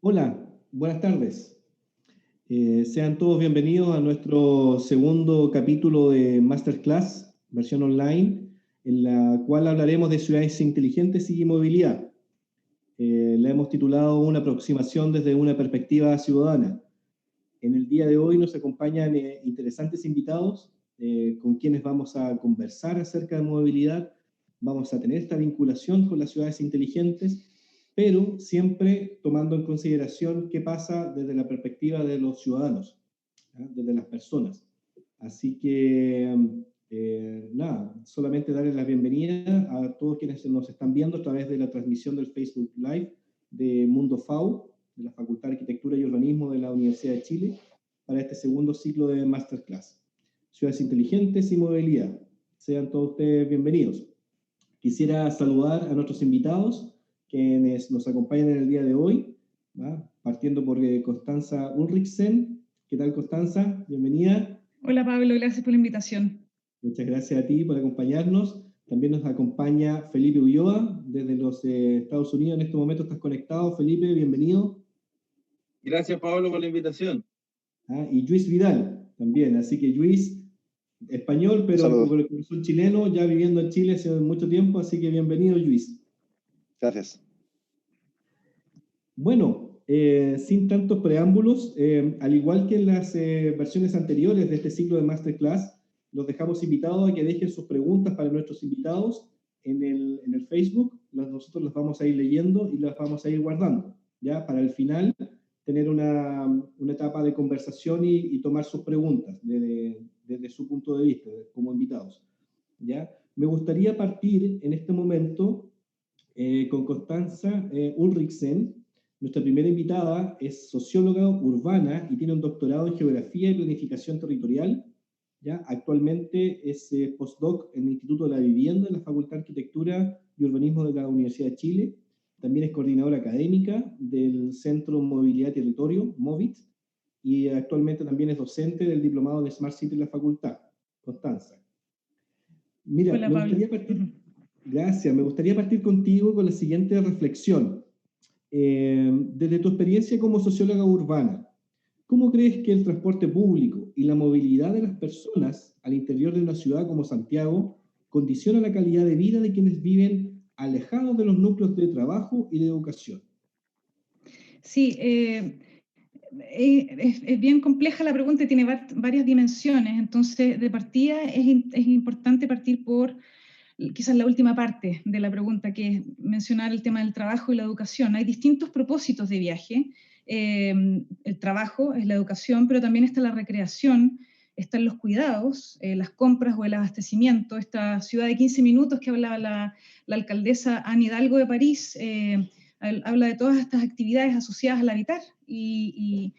Hola, buenas tardes. Sean todos bienvenidos a nuestro segundo capítulo de Masterclass, versión online, en la cual hablaremos de ciudades inteligentes y movilidad. La hemos titulado Una aproximación desde una perspectiva ciudadana. En el día de hoy nos acompañan interesantes invitados con quienes vamos a conversar acerca de movilidad, vamos a tener esta vinculación con las ciudades inteligentes, pero siempre tomando en consideración qué pasa desde la perspectiva de los ciudadanos, ¿ya? Desde las personas. Así que, nada, solamente darles la bienvenida a todos quienes nos están viendo a través de la transmisión del Facebook Live de Mundo FAU, de la Facultad de Arquitectura y Urbanismo de la Universidad de Chile, para este segundo ciclo de Masterclass. Ciudades inteligentes y movilidad. Sean todos ustedes bienvenidos. Quisiera saludar a nuestros invitados, quienes nos acompañan en el día de hoy, ¿va? Partiendo por Constanza Ulrichsen. ¿Qué tal, Constanza? Bienvenida. Hola Pablo, gracias por la invitación. Muchas gracias a ti por acompañarnos. También nos acompaña Felipe Ulloa desde los Estados Unidos. En este momento estás conectado. Felipe, bienvenido. Gracias, Pablo, por la invitación. Y Luis Vidal también. Así que Luis, español, pero con el corazón chileno, ya viviendo en Chile hace mucho tiempo. Así que bienvenido, Luis. Gracias. Bueno, sin tantos preámbulos, al igual que en las versiones anteriores de este ciclo de Masterclass, los dejamos invitados a que dejen sus preguntas para nuestros invitados en el Facebook. Nosotros las vamos a ir leyendo y las vamos a ir guardando, ¿ya? Para el final tener una etapa de conversación y tomar sus preguntas desde su punto de vista como invitados, ¿ya? Me gustaría partir en este momento con Constanza Ulrichsen. Nuestra primera invitada es socióloga urbana y tiene un doctorado en geografía y planificación territorial. ¿Ya? Actualmente es postdoc en el Instituto de la Vivienda de la Facultad de Arquitectura y Urbanismo de la Universidad de Chile. También es coordinadora académica del Centro Movilidad y Territorio, MOVIT, y actualmente también es docente del Diplomado de Smart City de la Facultad. Constanza. Mira, Hola, me gustaría partir, gracias, me gustaría partir contigo con la siguiente reflexión. Desde tu experiencia como socióloga urbana, ¿cómo crees que el transporte público y la movilidad de las personas al interior de una ciudad como Santiago condiciona la calidad de vida de quienes viven alejados de los núcleos de trabajo y de educación? Sí, es bien compleja la pregunta y tiene varias dimensiones. Entonces, de partida es importante partir por quizás la última parte de la pregunta, que es mencionar el tema del trabajo y la educación. Hay distintos propósitos de viaje. El trabajo es la educación, pero también está la recreación, están los cuidados, las compras o el abastecimiento. Esta ciudad de 15 minutos que hablaba la alcaldesa Anne Hidalgo de París, habla de todas estas actividades asociadas al habitar y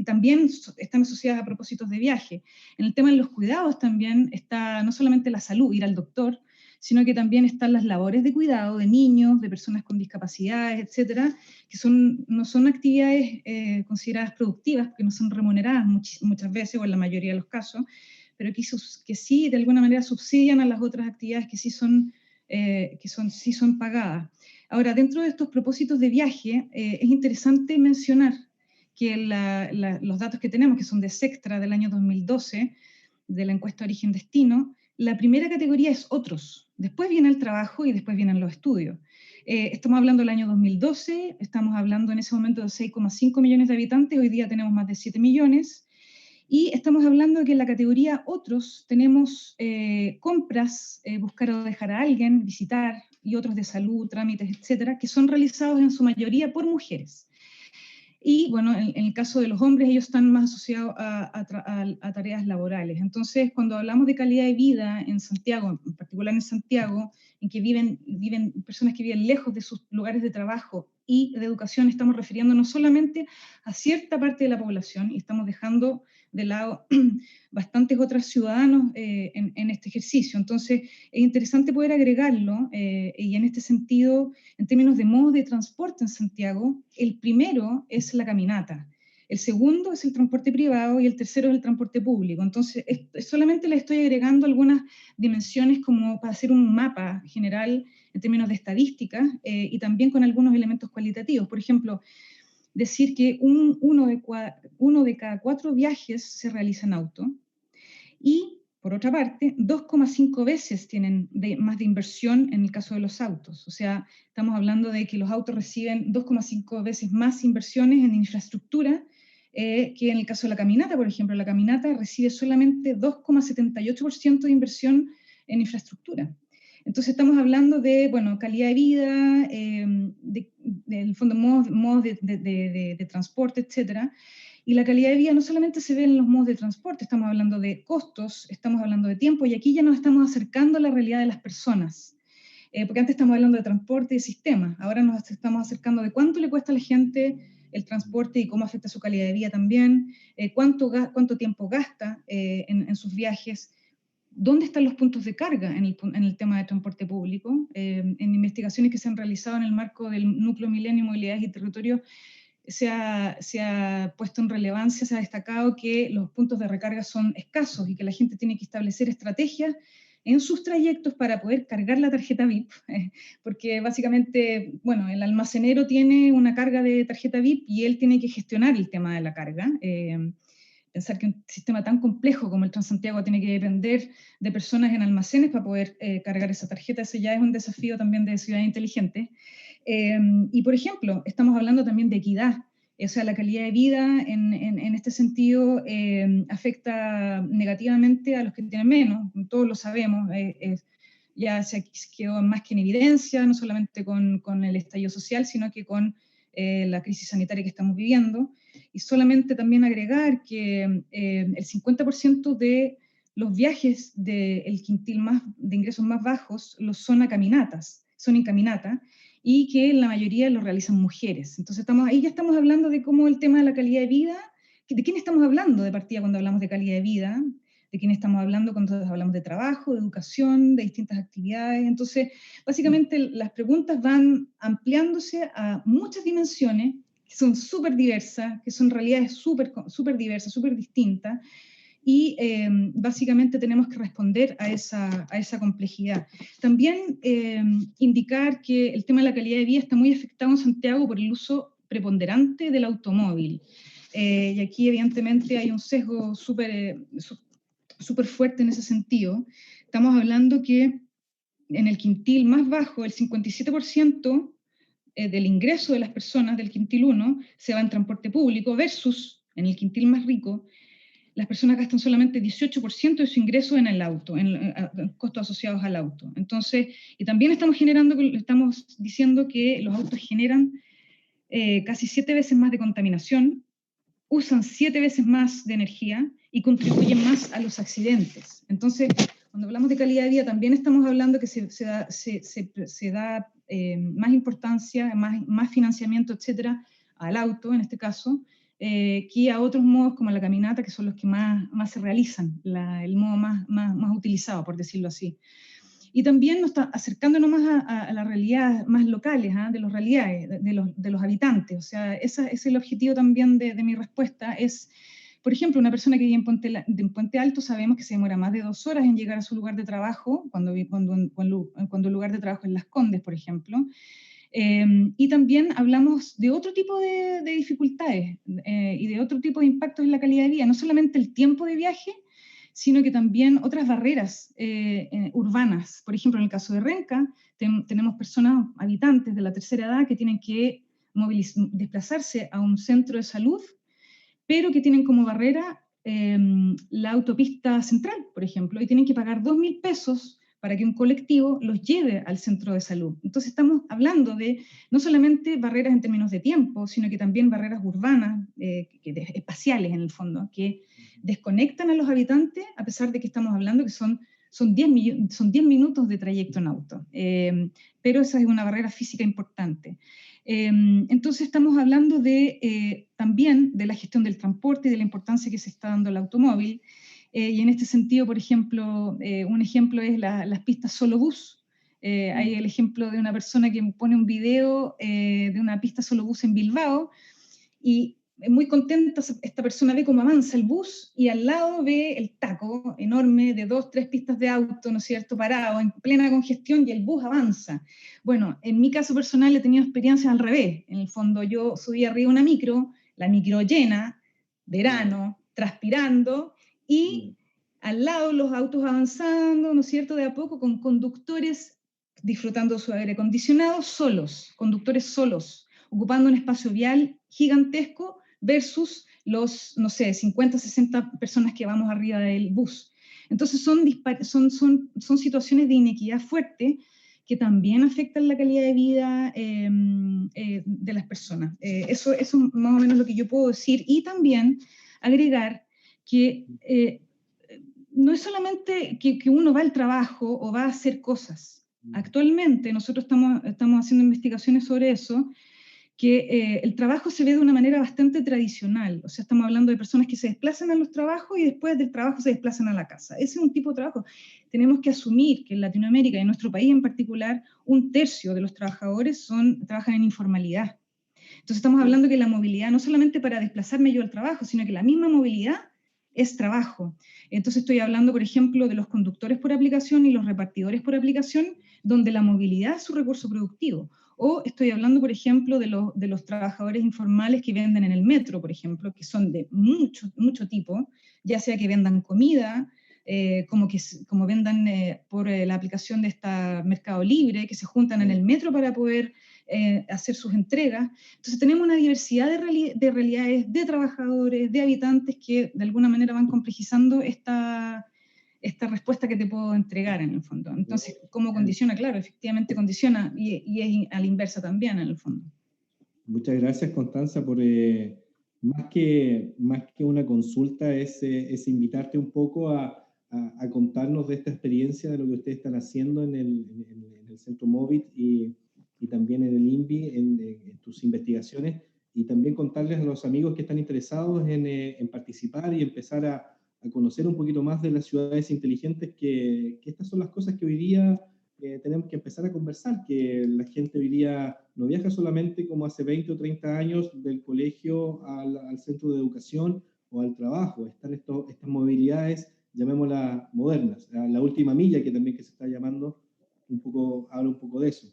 también están asociadas a propósitos de viaje. En el tema de los cuidados también está no solamente la salud, ir al doctor, sino que también están las labores de cuidado de niños, de personas con discapacidades, etcétera, que no son actividades consideradas productivas, porque no son remuneradas muchas veces, o en la mayoría de los casos, pero que sí, de alguna manera, subsidian a las otras actividades que sí son pagadas. Ahora, dentro de estos propósitos de viaje, es interesante mencionar que los datos que tenemos, que son de Sectra del año 2012, de la encuesta Origen-Destino, la primera categoría es otros, después viene el trabajo y después vienen los estudios. Estamos hablando del año 2012, estamos hablando en ese momento de 6,5 millones de habitantes, hoy día tenemos más de 7 millones, y estamos hablando de que en la categoría otros tenemos compras, buscar o dejar a alguien, visitar, y otros de salud, trámites, etcétera, que son realizados en su mayoría por mujeres. Y bueno, en el caso de los hombres, ellos están más asociados a tareas laborales. Entonces, cuando hablamos de calidad de vida en Santiago, en particular en Santiago, en que viven personas que viven lejos de sus lugares de trabajo y de educación, estamos refiriéndonos solamente a cierta parte de la población y estamos dejando de lado bastantes otros ciudadanos en este ejercicio. Entonces, es interesante poder agregarlo y en este sentido, en términos de modos de transporte en Santiago, el primero es la caminata, el segundo es el transporte privado y el tercero es el transporte público. Entonces, solamente le estoy agregando algunas dimensiones como para hacer un mapa general en términos de estadísticas y también con algunos elementos cualitativos. Por ejemplo, decir que uno de cada 4 viajes se realiza en auto, y por otra parte, 2,5 veces tienen más de inversión en el caso de los autos. O sea, estamos hablando de que los autos reciben 2,5 veces más inversiones en infraestructura que en el caso de la caminata, por ejemplo. La caminata recibe solamente 2,78% de inversión en infraestructura. Entonces estamos hablando de, bueno, calidad de vida, en el fondo modos de transporte, etcétera. Y la calidad de vida no solamente se ve en los modos de transporte, estamos hablando de costos, estamos hablando de tiempo, y aquí ya nos estamos acercando a la realidad de las personas. Porque antes estamos hablando de transporte y de sistemas, ahora nos estamos acercando de cuánto le cuesta a la gente el transporte y cómo afecta su calidad de vida también, cuánto tiempo gasta en sus viajes, dónde están los puntos de carga en el tema de transporte público. En investigaciones que se han realizado en el marco del Núcleo Milenio, Movilidades y Territorios, se ha puesto en relevancia, se ha destacado que los puntos de recarga son escasos y que la gente tiene que establecer estrategias en sus trayectos para poder cargar la tarjeta VIP, porque básicamente, bueno, el almacenero tiene una carga de tarjeta VIP y él tiene que gestionar el tema de la carga. Pensar que un sistema tan complejo como el Transantiago tiene que depender de personas en almacenes para poder cargar esa tarjeta, ese ya es un desafío también de ciudad inteligente. Y, por ejemplo, estamos hablando también de equidad. O sea, la calidad de vida en este sentido afecta negativamente a los que tienen menos, todos lo sabemos, ya se quedó más que en evidencia, no solamente con el estallido social, sino que con la crisis sanitaria que estamos viviendo. Y solamente también agregar que el 50% de los viajes del quintil de ingresos más bajos son en caminata, y que la mayoría lo realizan mujeres. Entonces ahí ya estamos hablando de cómo el tema de la calidad de vida, ¿de quién estamos hablando de partida cuando hablamos de calidad de vida? ¿De quién estamos hablando cuando hablamos de trabajo, de educación, de distintas actividades? Entonces, básicamente las preguntas van ampliándose a muchas dimensiones que son súper diversas, que son realidades súper diversas, súper distintas, y básicamente tenemos que responder a esa complejidad. También indicar que el tema de la calidad de vida está muy afectado en Santiago por el uso preponderante del automóvil. Y aquí evidentemente hay un sesgo súper fuerte en ese sentido. Estamos hablando que en el quintil más bajo, el 57% del ingreso de las personas del quintil 1 se va en transporte público, versus en el quintil más rico, las personas gastan solamente 18% de su ingreso en el auto, en costos asociados al auto. Entonces, y también estamos diciendo que los autos generan casi 7 veces más de contaminación, usan 7 veces más de energía y contribuyen más a los accidentes. Entonces, cuando hablamos de calidad de vida, también estamos hablando que se da más importancia, más financiamiento, etcétera, al auto, en este caso, que a otros modos como la caminata, que son los que más se realizan, el modo más utilizado, por decirlo así. Y también nos está acercándonos más a las realidades más locales, de las realidades de los habitantes. O sea, ese es el objetivo también de mi respuesta. Es, por ejemplo, una persona que vive en Puente Alto, sabemos que se demora más de 2 horas en llegar a su lugar de trabajo, cuando el lugar de trabajo es Las Condes, por ejemplo. Y también hablamos de otro tipo de dificultades y de otro tipo de impactos en la calidad de vida, no solamente el tiempo de viaje, sino que también otras barreras urbanas. Por ejemplo, en el caso de Renca, tenemos personas, habitantes de la tercera edad, que tienen que desplazarse a un centro de salud, pero que tienen como barrera la autopista central, por ejemplo, y tienen que pagar 2.000 pesos para que un colectivo los lleve al centro de salud. Entonces estamos hablando de no solamente barreras en términos de tiempo, sino que también barreras urbanas, espaciales en el fondo, que desconectan a los habitantes, a pesar de que estamos hablando que son 10 minutos de trayecto en auto. Pero esa es una barrera física importante. Entonces estamos hablando también de la gestión del transporte y de la importancia que se está dando al automóvil. Y en este sentido, por ejemplo, un ejemplo es las pistas solo bus. Hay el ejemplo de una persona que pone un video de una pista solo bus en Bilbao, y muy contenta, esta persona ve cómo avanza el bus y al lado ve el taco enorme de 2, 3 pistas de auto, ¿no es cierto?, parado en plena congestión y el bus avanza. Bueno, en mi caso personal he tenido experiencias al revés. En el fondo yo subí arriba una micro, la micro llena, verano, transpirando, y al lado los autos avanzando, ¿no es cierto?, de a poco, con conductores disfrutando su aire acondicionado, solos, conductores solos, ocupando un espacio vial gigantesco versus los, no sé, 50, 60 personas que vamos arriba del bus. Entonces son situaciones de inequidad fuerte que también afectan la calidad de vida de las personas. Eso es más o menos lo que yo puedo decir. Y también agregar que no es solamente que uno va al trabajo o va a hacer cosas. Actualmente nosotros estamos haciendo investigaciones sobre eso, que el trabajo se ve de una manera bastante tradicional. O sea, estamos hablando de personas que se desplazan a los trabajos y después del trabajo se desplazan a la casa. Ese es un tipo de trabajo. Tenemos que asumir que en Latinoamérica y en nuestro país en particular, 1/3 de los trabajadores trabajan en informalidad. Entonces estamos hablando que la movilidad, no solamente para desplazarme yo al trabajo, sino que la misma movilidad es trabajo. Entonces estoy hablando, por ejemplo, de los conductores por aplicación y los repartidores por aplicación, donde la movilidad es su recurso productivo. O estoy hablando, por ejemplo, de los trabajadores informales que venden en el metro, por ejemplo, que son de mucho tipo, ya sea que vendan comida, como vendan por la aplicación de esta Mercado Libre, que se juntan en el metro para poder hacer sus entregas. Entonces tenemos una diversidad de realidades, de trabajadores, de habitantes que de alguna manera van complejizando esta respuesta que te puedo entregar en el fondo. Entonces, ¿cómo condiciona? Claro, efectivamente condiciona y es a la inversa también en el fondo. Muchas gracias, Constanza, por más que una consulta, es invitarte un poco a contarnos de esta experiencia, de lo que ustedes están haciendo en el Centro Movit y también en el INVI, en tus investigaciones, y también contarles a los amigos que están interesados en participar y empezar a conocer un poquito más de las ciudades inteligentes, que estas son las cosas que hoy día tenemos que empezar a conversar, que la gente hoy día no viaja solamente como hace 20 o 30 años del colegio al centro de educación o al trabajo. Están estas movilidades, llamémoslas modernas, la última milla, que también que se está llamando, habla un poco de eso.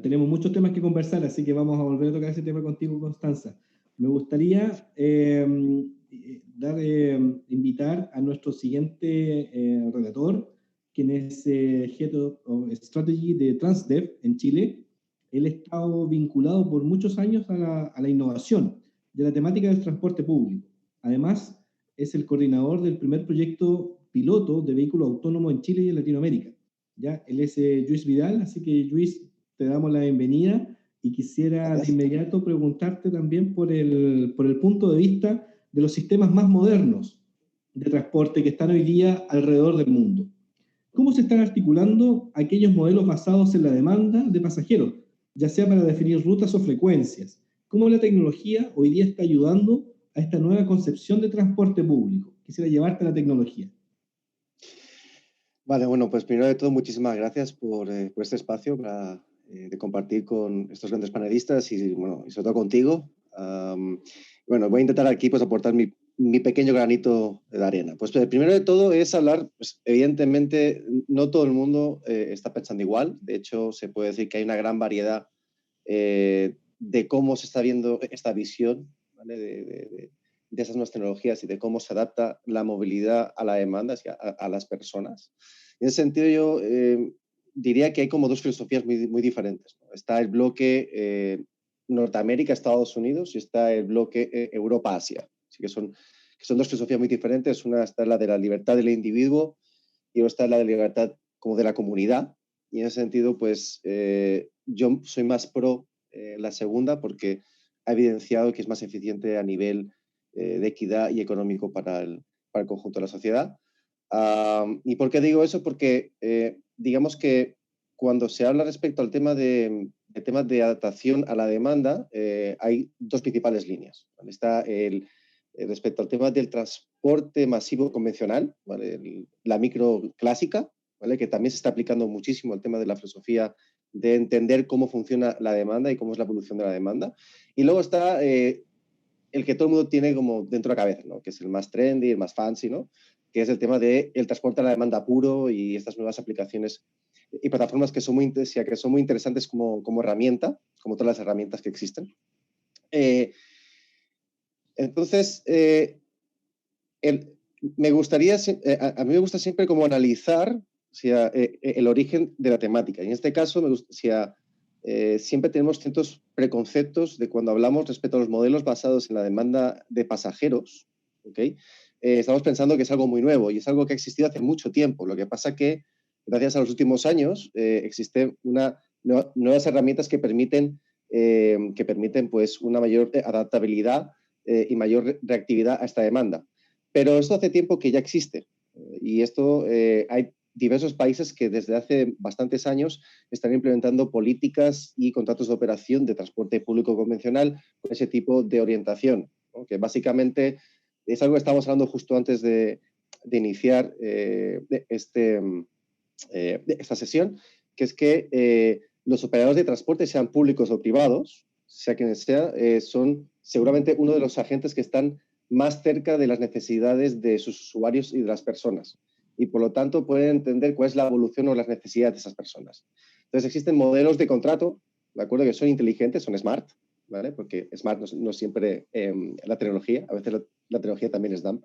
Tenemos muchos temas que conversar, así que vamos a volver a tocar ese tema contigo, Constanza. Me gustaría invitar a nuestro siguiente relator, quien es Head of Strategy de Transdev en Chile. Él ha estado vinculado por muchos años a la innovación de la temática del transporte público. Además, es el coordinador del primer proyecto piloto de vehículo autónomo en Chile y en Latinoamérica. ¿Ya? Él es Luis Vidal, así que Luis, te damos la bienvenida y quisiera de inmediato preguntarte también por el punto de vista de los sistemas más modernos de transporte que están hoy día alrededor del mundo. ¿Cómo se están articulando aquellos modelos basados en la demanda de pasajeros, ya sea para definir rutas o frecuencias? ¿Cómo la tecnología hoy día está ayudando a esta nueva concepción de transporte público? Quisiera llevarte a la tecnología. Vale, bueno, pues primero de todo, muchísimas gracias por este espacio de compartir con estos grandes panelistas y sobre todo contigo. Bueno, voy a intentar aquí pues aportar mi pequeño granito de arena. Pues primero de todo es hablar, pues, evidentemente no todo el mundo está pensando igual. De hecho, se puede decir que hay una gran variedad de cómo se está viendo esta visión, ¿vale? de esas nuevas tecnologías y de cómo se adapta la movilidad a la demanda, a las personas. En ese sentido, yo diría que hay como dos filosofías muy diferentes, ¿no? Está el bloque Norteamérica, Estados Unidos, y está el bloque Europa-Asia. Así que son dos filosofías muy diferentes. Una está la de la libertad del individuo y otra está la de la libertad como de la comunidad. Y en ese sentido, pues yo soy más pro la segunda, porque ha evidenciado que es más eficiente a nivel de equidad y económico para el conjunto de la sociedad. ¿Y por qué digo eso? Porque digamos que cuando se habla respecto al tema de temas de adaptación a la demanda, hay dos principales líneas, ¿vale? Está respecto al tema del transporte masivo convencional, ¿vale? La micro clásica, ¿vale? Que también se está aplicando muchísimo al tema de la filosofía de entender cómo funciona la demanda y cómo es la evolución de la demanda. Y luego está el que todo el mundo tiene como dentro de la cabeza, ¿no? Que es el más trendy, el más fancy, ¿no? Que es el tema del transporte a la demanda puro y estas nuevas aplicaciones y plataformas que son muy interesantes como herramienta, como todas las herramientas que existen. Entonces, me gustaría, a mí me gusta siempre como analizar, o sea, el origen de la temática. En este caso, siempre tenemos ciertos preconceptos de cuando hablamos respecto a los modelos basados en la demanda de pasajeros, ¿okay? Estamos pensando que es algo muy nuevo y es algo que ha existido hace mucho tiempo. Lo que pasa que, gracias a los últimos años, existen nuevas herramientas que permiten pues, una mayor adaptabilidad y mayor reactividad a esta demanda. Pero esto hace tiempo que ya existe y esto hay diversos países que desde hace bastantes años están implementando políticas y contratos de operación de transporte público convencional con ese tipo de orientación, ¿no? Que básicamente es algo que estábamos hablando justo antes de iniciar esta sesión, que es que los operadores de transporte, sean públicos o privados, sea quienes sea, son seguramente uno de los agentes que están más cerca de las necesidades de sus usuarios y de las personas. Y por lo tanto pueden entender cuál es la evolución o las necesidades de esas personas. Entonces existen modelos de contrato, ¿de acuerdo? Que son inteligentes, son smart, ¿vale? Porque smart no siempre la tecnología, a veces la tecnología también es dumb.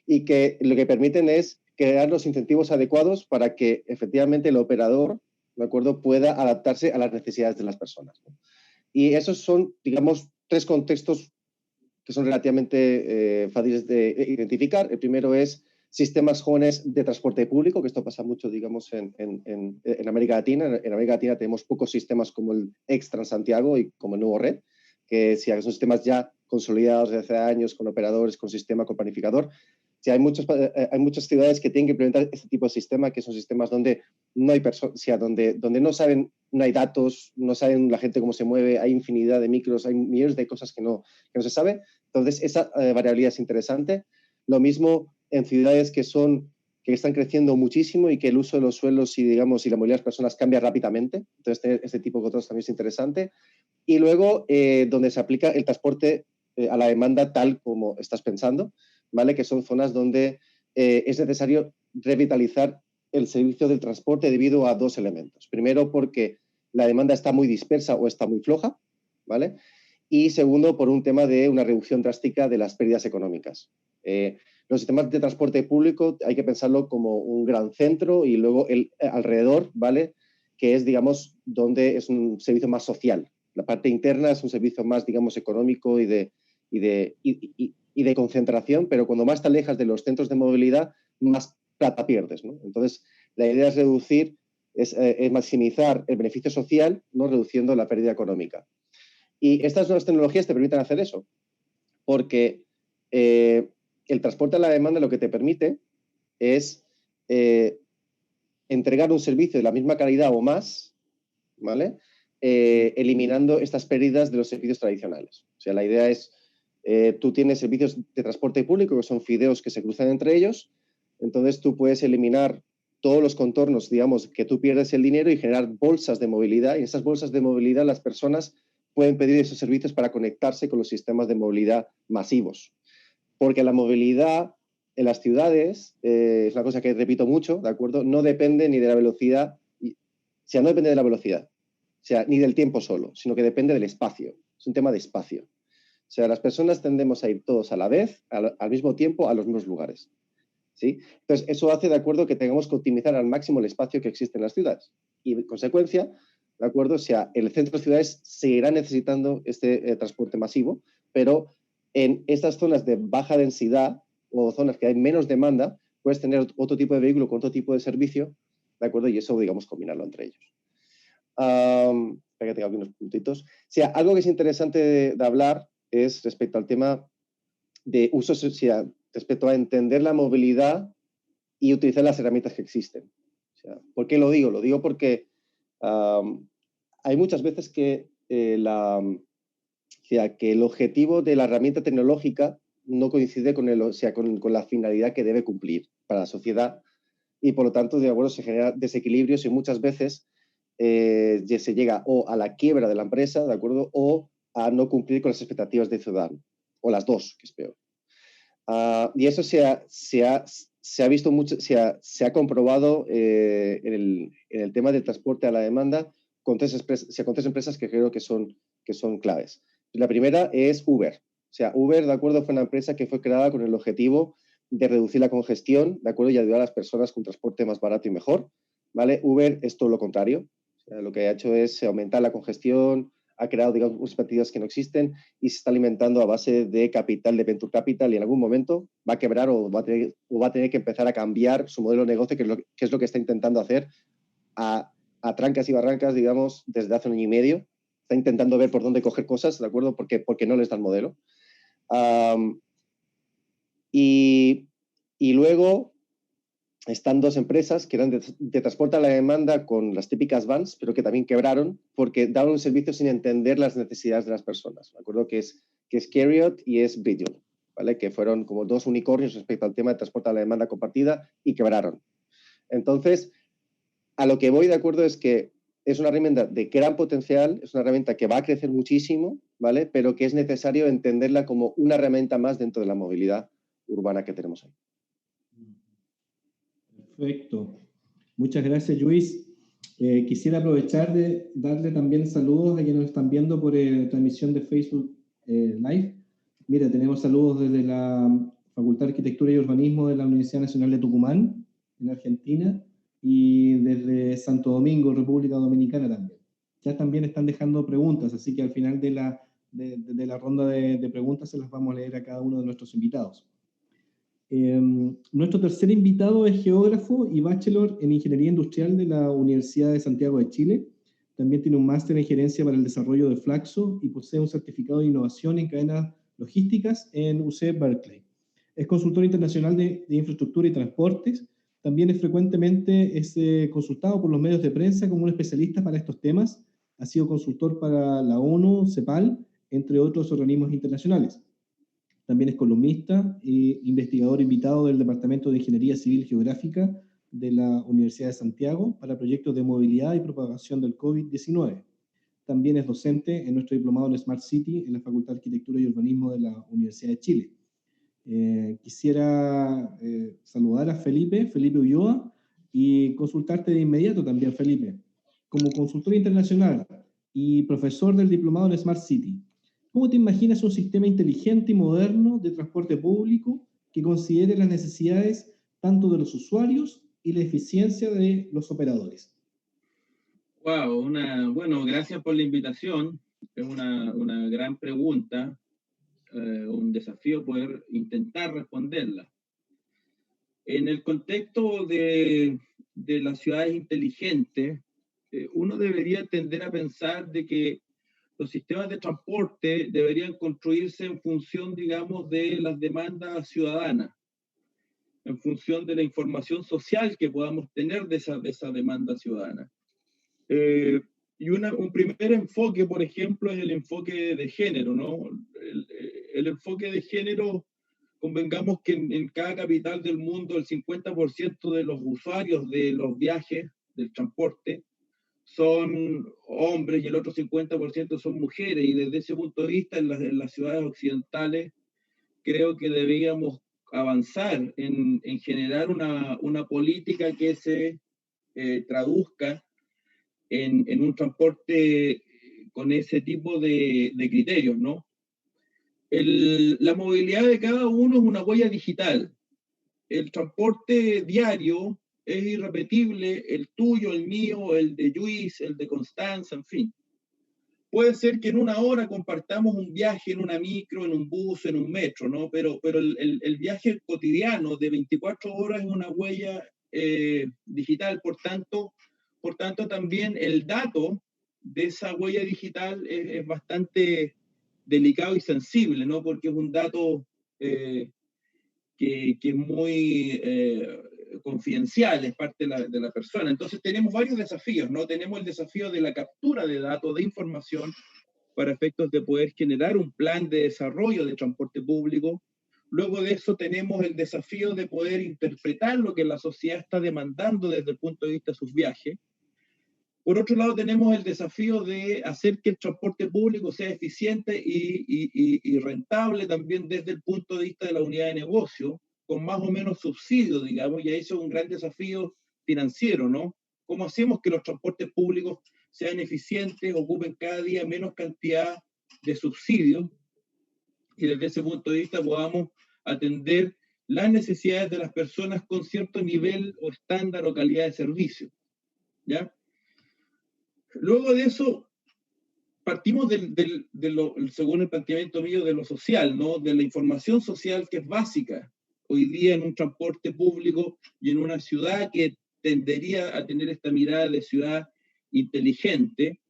Y que lo que permiten es crear los incentivos adecuados para que efectivamente el operador, ¿de acuerdo?, pueda adaptarse a las necesidades de las personas, ¿no? Y esos son, digamos, tres contextos que son relativamente fáciles de identificar. El primero es sistemas jóvenes de transporte público, que esto pasa mucho, digamos, en América Latina. En América Latina tenemos pocos sistemas como el ex-Transantiago y como el Nuevo Red, que si son sistemas ya consolidados desde hace años, con operadores, con sistema, con planificador. Si hay muchas ciudades que tienen que implementar este tipo de sistema, que son sistemas donde no hay personas, o sea, donde no saben, no hay datos, no saben la gente cómo se mueve, hay infinidad de micros, hay millones de cosas que no se sabe. Entonces, esa variabilidad es interesante. Lo mismo en ciudades que están creciendo muchísimo y que el uso de los suelos y, digamos, y la movilidad de las personas cambia rápidamente. Entonces, este tipo de controles también es interesante. Y luego, donde se aplica el transporte a la demanda tal como estás pensando, ¿vale? Que son zonas donde es necesario revitalizar el servicio del transporte debido a dos elementos. Primero, porque la demanda está muy dispersa o está muy floja, ¿vale? Y segundo, por un tema de una reducción drástica de las pérdidas económicas. Los sistemas de transporte público hay que pensarlo como un gran centro y luego el alrededor, ¿vale? Que es, digamos, donde es un servicio más social. La parte interna es un servicio más, digamos, económico y de concentración, pero cuando más te alejas de los centros de movilidad, más plata pierdes, ¿no? Entonces, la idea es reducir, es maximizar el beneficio social, no reduciendo la pérdida económica. Y estas nuevas tecnologías te permiten hacer eso, porque el transporte a la demanda lo que te permite es entregar un servicio de la misma calidad o más, ¿vale? Eliminando estas pérdidas de los servicios tradicionales. O sea, la idea es, tú tienes servicios de transporte público que son fideos que se cruzan entre ellos, entonces tú puedes eliminar todos los contornos, digamos, que tú pierdes el dinero y generar bolsas de movilidad, y en esas bolsas de movilidad las personas pueden pedir esos servicios para conectarse con los sistemas de movilidad masivos. Porque la movilidad en las ciudades, es una cosa que repito mucho, ¿de acuerdo? No depende ni de la velocidad, o sea, no depende de la velocidad, o sea, ni del tiempo solo, sino que depende del espacio. Es un tema de espacio. O sea, las personas tendemos a ir todos a la vez, al mismo tiempo, a los mismos lugares, ¿sí? Entonces, eso hace, de acuerdo, que tengamos que optimizar al máximo el espacio que existe en las ciudades. Y, en consecuencia, ¿de acuerdo? O sea, el centro de ciudades seguirá necesitando este transporte masivo, pero en estas zonas de baja densidad o zonas que hay menos demanda, puedes tener otro tipo de vehículo con otro tipo de servicio, ¿de acuerdo? Y eso, digamos, combinarlo entre ellos. Espera que tengo aquí unos puntitos. O sea, algo que es interesante de hablar es respecto al tema de uso social, respecto a entender la movilidad y utilizar las herramientas que existen. O sea, ¿por qué lo digo? Lo digo porque hay muchas veces que, que el objetivo de la herramienta tecnológica no coincide con la finalidad que debe cumplir para la sociedad y, por lo tanto, de acuerdo, se generan desequilibrios y muchas veces se llega o a la quiebra de la empresa, ¿de acuerdo?, o a no cumplir con las expectativas del ciudadano, o las dos, que es peor. Y eso se ha visto mucho, se ha comprobado en el tema del transporte a la demanda con tres empresas que creo que son claves. La primera es Uber. O sea, Uber, de acuerdo, fue una empresa que fue creada con el objetivo de reducir la congestión, de acuerdo, y ayudar a las personas con transporte más barato y mejor, ¿vale? Uber es todo lo contrario. O sea, lo que ha hecho es aumentar la congestión, ha creado, digamos, expectativas que no existen y se está alimentando a base de capital, de venture capital, y en algún momento va a quebrar o va a tener que empezar a cambiar su modelo de negocio, que es lo que está intentando hacer a trancas y barrancas, digamos, desde hace un año y medio. Está intentando ver por dónde coger cosas, ¿de acuerdo? Porque no les da el modelo. Y luego están dos empresas que eran de transporte a la demanda con las típicas vans, pero que también quebraron porque daban un servicio sin entender las necesidades de las personas. Me acuerdo que es Carriot y es Bridgel, ¿vale? Que fueron como dos unicornios respecto al tema de transporte a la demanda compartida y quebraron. Entonces, a lo que voy de acuerdo es que es una herramienta de gran potencial, es una herramienta que va a crecer muchísimo, ¿vale? Pero que es necesario entenderla como una herramienta más dentro de la movilidad urbana que tenemos hoy. Perfecto. Muchas gracias, Luis. Quisiera aprovechar de darle también saludos a quienes nos están viendo por transmisión de Facebook Live. Mira, tenemos saludos desde la Facultad de Arquitectura y Urbanismo de la Universidad Nacional de Tucumán, en Argentina, y desde Santo Domingo, República Dominicana también. Ya también están dejando preguntas, así que al final de la ronda de preguntas se las vamos a leer a cada uno de nuestros invitados. Nuestro tercer invitado es geógrafo y bachelor en Ingeniería Industrial de la Universidad de Santiago de Chile. También tiene un máster en Gerencia para el Desarrollo de Flaxo y posee un certificado de innovación en cadenas logísticas en UC Berkeley. Es consultor internacional de infraestructura y transportes. También es frecuentemente consultado por los medios de prensa como un especialista para estos temas. Ha sido consultor para la ONU, CEPAL, entre otros organismos internacionales. También es columnista e investigador invitado del Departamento de Ingeniería Civil Geográfica de la Universidad de Santiago para proyectos de movilidad y propagación del COVID-19. También es docente en nuestro diplomado en Smart City en la Facultad de Arquitectura y Urbanismo de la Universidad de Chile. Quisiera saludar a Felipe Ulloa y consultarte de inmediato también, Felipe. Como consultor internacional y profesor del diplomado en Smart City, ¿cómo te imaginas un sistema inteligente y moderno de transporte público que considere las necesidades tanto de los usuarios y la eficiencia de los operadores? Wow, bueno, gracias por la invitación. Es una gran pregunta, un desafío poder intentar responderla. En el contexto de las ciudades inteligentes, uno debería tender a pensar de que los sistemas de transporte deberían construirse en función, digamos, de las demandas ciudadanas, en función de la información social que podamos tener de esa demanda ciudadana. Y un primer enfoque, por ejemplo, es el enfoque de género, ¿no? El enfoque de género, convengamos que en cada capital del mundo el 50% de los usuarios de los viajes, del transporte, son hombres y el otro 50% son mujeres, y desde ese punto de vista en las ciudades occidentales creo que deberíamos avanzar en generar una política que se traduzca en un transporte con ese tipo de criterios, ¿no? La movilidad de cada uno es una huella digital. El transporte diario es irrepetible, el tuyo, el mío, el de Luis, el de Constanza, en fin. Puede ser que en una hora compartamos un viaje en una micro, en un bus, en un metro, ¿no? Pero el viaje cotidiano de 24 horas es una huella digital, por tanto también el dato de esa huella digital es bastante delicado y sensible, ¿no? Porque es un dato que es muy confidencial, es parte de la persona. Entonces tenemos varios desafíos, ¿no? Tenemos el desafío de la captura de datos, de información, para efectos de poder generar un plan de desarrollo de transporte público. Luego de eso tenemos el desafío de poder interpretar lo que la sociedad está demandando desde el punto de vista de sus viajes. Por otro lado, tenemos el desafío de hacer que el transporte público sea eficiente y rentable también desde el punto de vista de la unidad de negocio, con más o menos subsidio, digamos, y eso es un gran desafío financiero, ¿no? ¿Cómo hacemos que los transportes públicos sean eficientes, ocupen cada día menos cantidad de subsidios y desde ese punto de vista podamos atender las necesidades de las personas con cierto nivel o estándar o calidad de servicio, ¿ya? Luego de eso, partimos según el planteamiento mío, de lo social, ¿no? De la información social que es básica hoy día en un transporte público y en una ciudad que tendería a tener esta mirada de ciudad inteligente,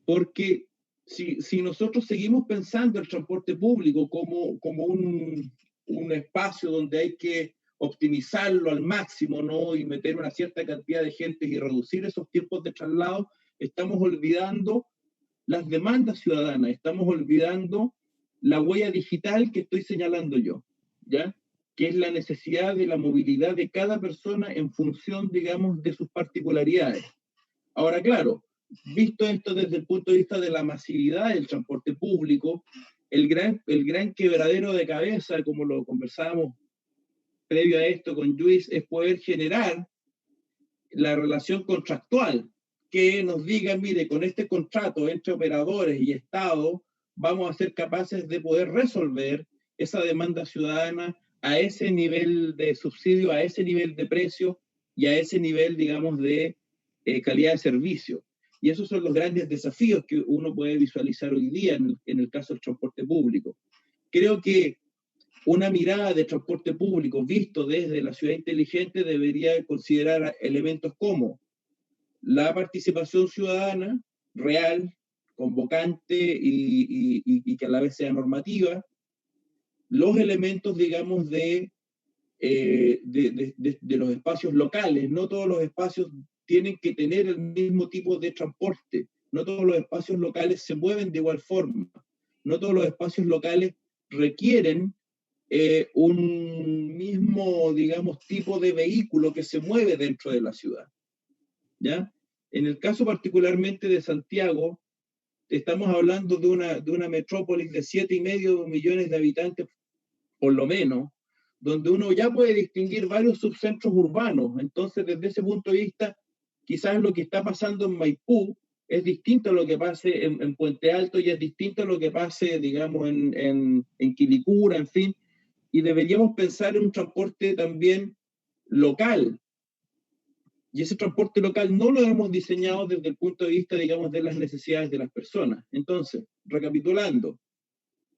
porque si nosotros seguimos pensando el transporte público como un espacio donde hay que optimizarlo al máximo, ¿no? Y meter una cierta cantidad de gente y reducir esos tiempos de traslado, estamos olvidando las demandas ciudadanas, estamos olvidando la huella digital que estoy señalando yo, ¿ya? Que es la necesidad de la movilidad de cada persona en función, digamos, de sus particularidades. Ahora, claro, visto esto desde el punto de vista de la masividad del transporte público, el gran quebradero de cabeza, como lo conversábamos previo a esto con Luis, es poder generar la relación contractual que nos diga, mire, con este contrato entre operadores y Estado vamos a ser capaces de poder resolver esa demanda ciudadana a ese nivel de subsidio, a ese nivel de precio y a ese nivel, digamos, de calidad de servicio. Y esos son los grandes desafíos que uno puede visualizar hoy día en el caso del transporte público. Creo que una mirada de transporte público visto desde la ciudad inteligente debería considerar elementos como la participación ciudadana real, convocante y que a la vez sea normativa, los elementos, digamos, de los espacios locales. No todos los espacios tienen que tener el mismo tipo de transporte, no todos los espacios locales se mueven de igual forma, no todos los espacios locales requieren un mismo, digamos, tipo de vehículo que se mueve dentro de la ciudad, ¿ya? En el caso particularmente de Santiago, estamos hablando de una metrópolis de 7,5 millones de habitantes, por lo menos, donde uno ya puede distinguir varios subcentros urbanos. Entonces, desde ese punto de vista, quizás lo que está pasando en Maipú es distinto a lo que pase en Puente Alto y es distinto a lo que pase, digamos, en Quilicura, en fin, y deberíamos pensar en un transporte también local. Y ese transporte local no lo hemos diseñado desde el punto de vista, digamos, de las necesidades de las personas. Entonces, recapitulando,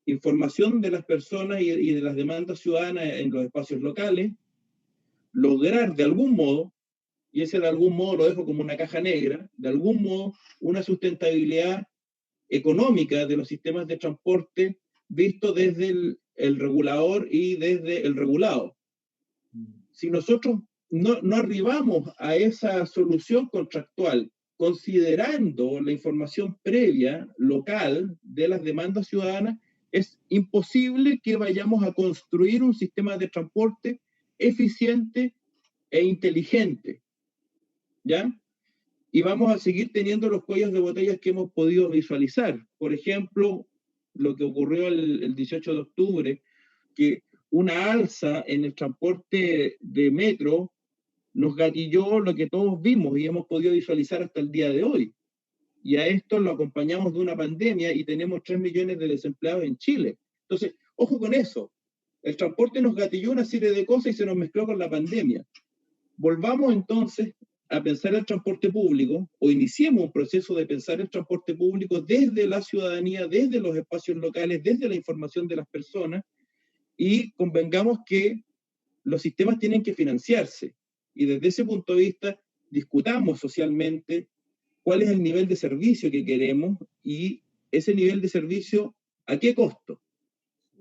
información de las personas y de las demandas ciudadanas en los espacios locales, lograr de algún modo, y ese de algún modo lo dejo como una caja negra, de algún modo una sustentabilidad económica de los sistemas de transporte visto desde el regulador y desde el regulado. Si nosotros no arribamos a esa solución contractual considerando la información previa local de las demandas ciudadanas, es imposible que vayamos a construir un sistema de transporte eficiente e inteligente, ¿ya? Y vamos a seguir teniendo los cuellos de botellas que hemos podido visualizar. Por ejemplo, lo que ocurrió el 18 de octubre, que una alza en el transporte de metro nos gatilló lo que todos vimos y hemos podido visualizar hasta el día de hoy. Y a esto lo acompañamos de una pandemia y tenemos 3 millones de desempleados en Chile. Entonces, ojo con eso. El transporte nos gatilló una serie de cosas y se nos mezcló con la pandemia. Volvamos entonces a pensar el transporte público o iniciemos un proceso de pensar el transporte público desde la ciudadanía, desde los espacios locales, desde la información de las personas y convengamos que los sistemas tienen que financiarse y desde ese punto de vista discutamos socialmente cuál es el nivel de servicio que queremos y ese nivel de servicio a qué costo.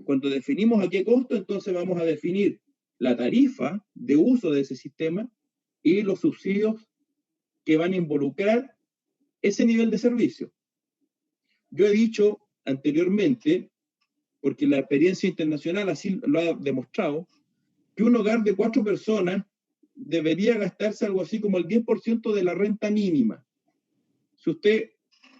Cuando definimos a qué costo, entonces vamos a definir la tarifa de uso de ese sistema y los subsidios que van a involucrar ese nivel de servicio. Yo he dicho anteriormente, porque la experiencia internacional así lo ha demostrado, que un hogar de 4 personas debería gastarse algo así como el 10% de la renta mínima. si usted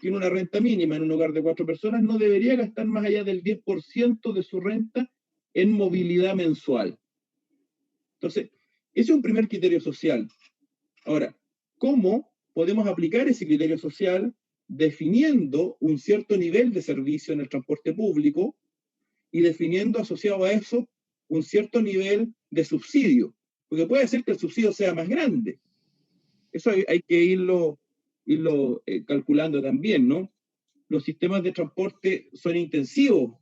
tiene una renta mínima en un hogar de 4 personas, no debería gastar más allá del 10% de su renta en movilidad mensual. Entonces, ese es un primer criterio social. Ahora, ¿cómo podemos aplicar ese criterio social definiendo un cierto nivel de servicio en el transporte público y definiendo asociado a eso un cierto nivel de subsidio? Porque puede ser que el subsidio sea más grande. Eso hay que irlo calculando también, ¿no? Los sistemas de transporte son intensivos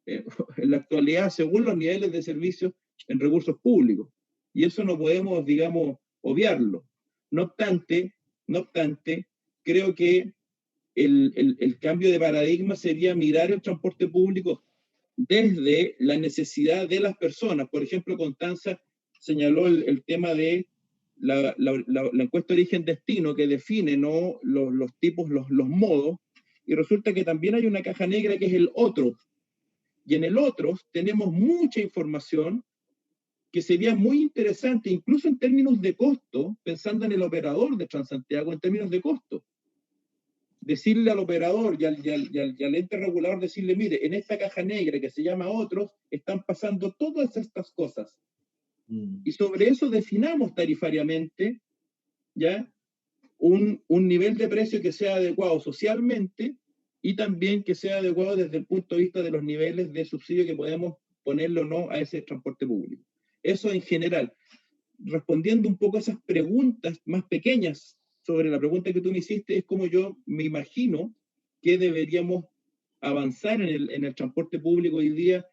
en la actualidad según los niveles de servicio en recursos públicos. Y eso no podemos, digamos, obviarlo. No obstante, creo que el cambio de paradigma sería mirar el transporte público desde la necesidad de las personas. Por ejemplo, Constanza señaló el tema de la encuesta de origen-destino que define, ¿no?, los tipos, los modos, y resulta que también hay una caja negra que es el otro. Y en el otro tenemos mucha información que sería muy interesante, incluso en términos de costo, pensando en el operador de Transantiago, en términos de costo. Decirle al operador y al ente regulador, decirle, mire, en esta caja negra que se llama otros, están pasando todas estas cosas. Y sobre eso definamos tarifariamente, ¿ya?, un nivel de precio que sea adecuado socialmente y también que sea adecuado desde el punto de vista de los niveles de subsidio que podemos ponerlo o no a ese transporte público. Eso en general. Respondiendo un poco a esas preguntas más pequeñas sobre la pregunta que tú me hiciste, es como yo me imagino que deberíamos avanzar en el transporte público hoy día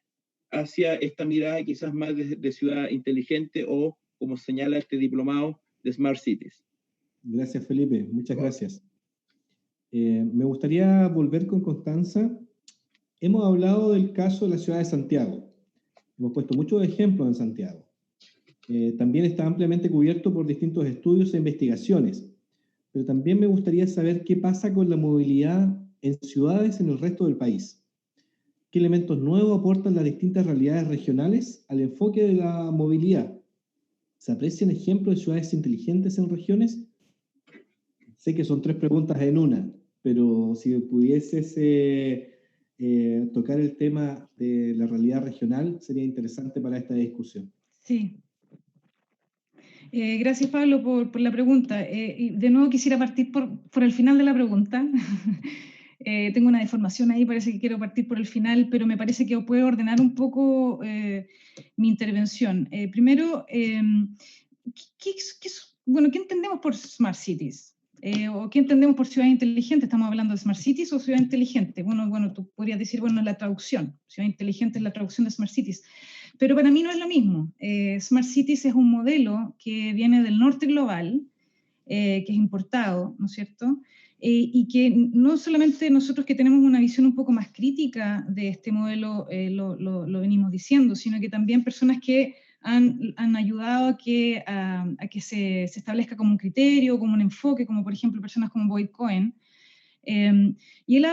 hacia esta mirada quizás más de ciudad inteligente o, como señala este diplomado, de Smart Cities. Gracias, Felipe. Muchas gracias. Me gustaría volver con Constanza. Hemos hablado del caso de la ciudad de Santiago. Hemos puesto muchos ejemplos en Santiago. También está ampliamente cubierto por distintos estudios e investigaciones. Pero también me gustaría saber qué pasa con la movilidad en ciudades en el resto del país. ¿Qué elementos nuevos aportan las distintas realidades regionales al enfoque de la movilidad? ¿Se aprecian ejemplos de ciudades inteligentes en regiones? Sé que son 3 preguntas en una, pero si pudieses tocar el tema de la realidad regional, sería interesante para esta discusión. Sí. Gracias, Pablo, por la pregunta. Y de nuevo quisiera partir por el final de la pregunta. Tengo una deformación ahí, parece que quiero partir por el final, pero me parece que puedo ordenar un poco mi intervención. Primero, ¿qué entendemos por Smart Cities? ¿O qué entendemos por ciudad inteligente? ¿Estamos hablando de Smart Cities o ciudad inteligente? Bueno, tú podrías decir, la traducción. Ciudad inteligente es la traducción de Smart Cities. Pero para mí no es lo mismo. Smart Cities es un modelo que viene del norte global, que es importado, ¿no es cierto? Y que no solamente nosotros que tenemos una visión un poco más crítica de este modelo lo venimos diciendo, sino que también personas que han ayudado a que se establezca como un criterio, como un enfoque, como por ejemplo personas como Boyd Cohen. Y él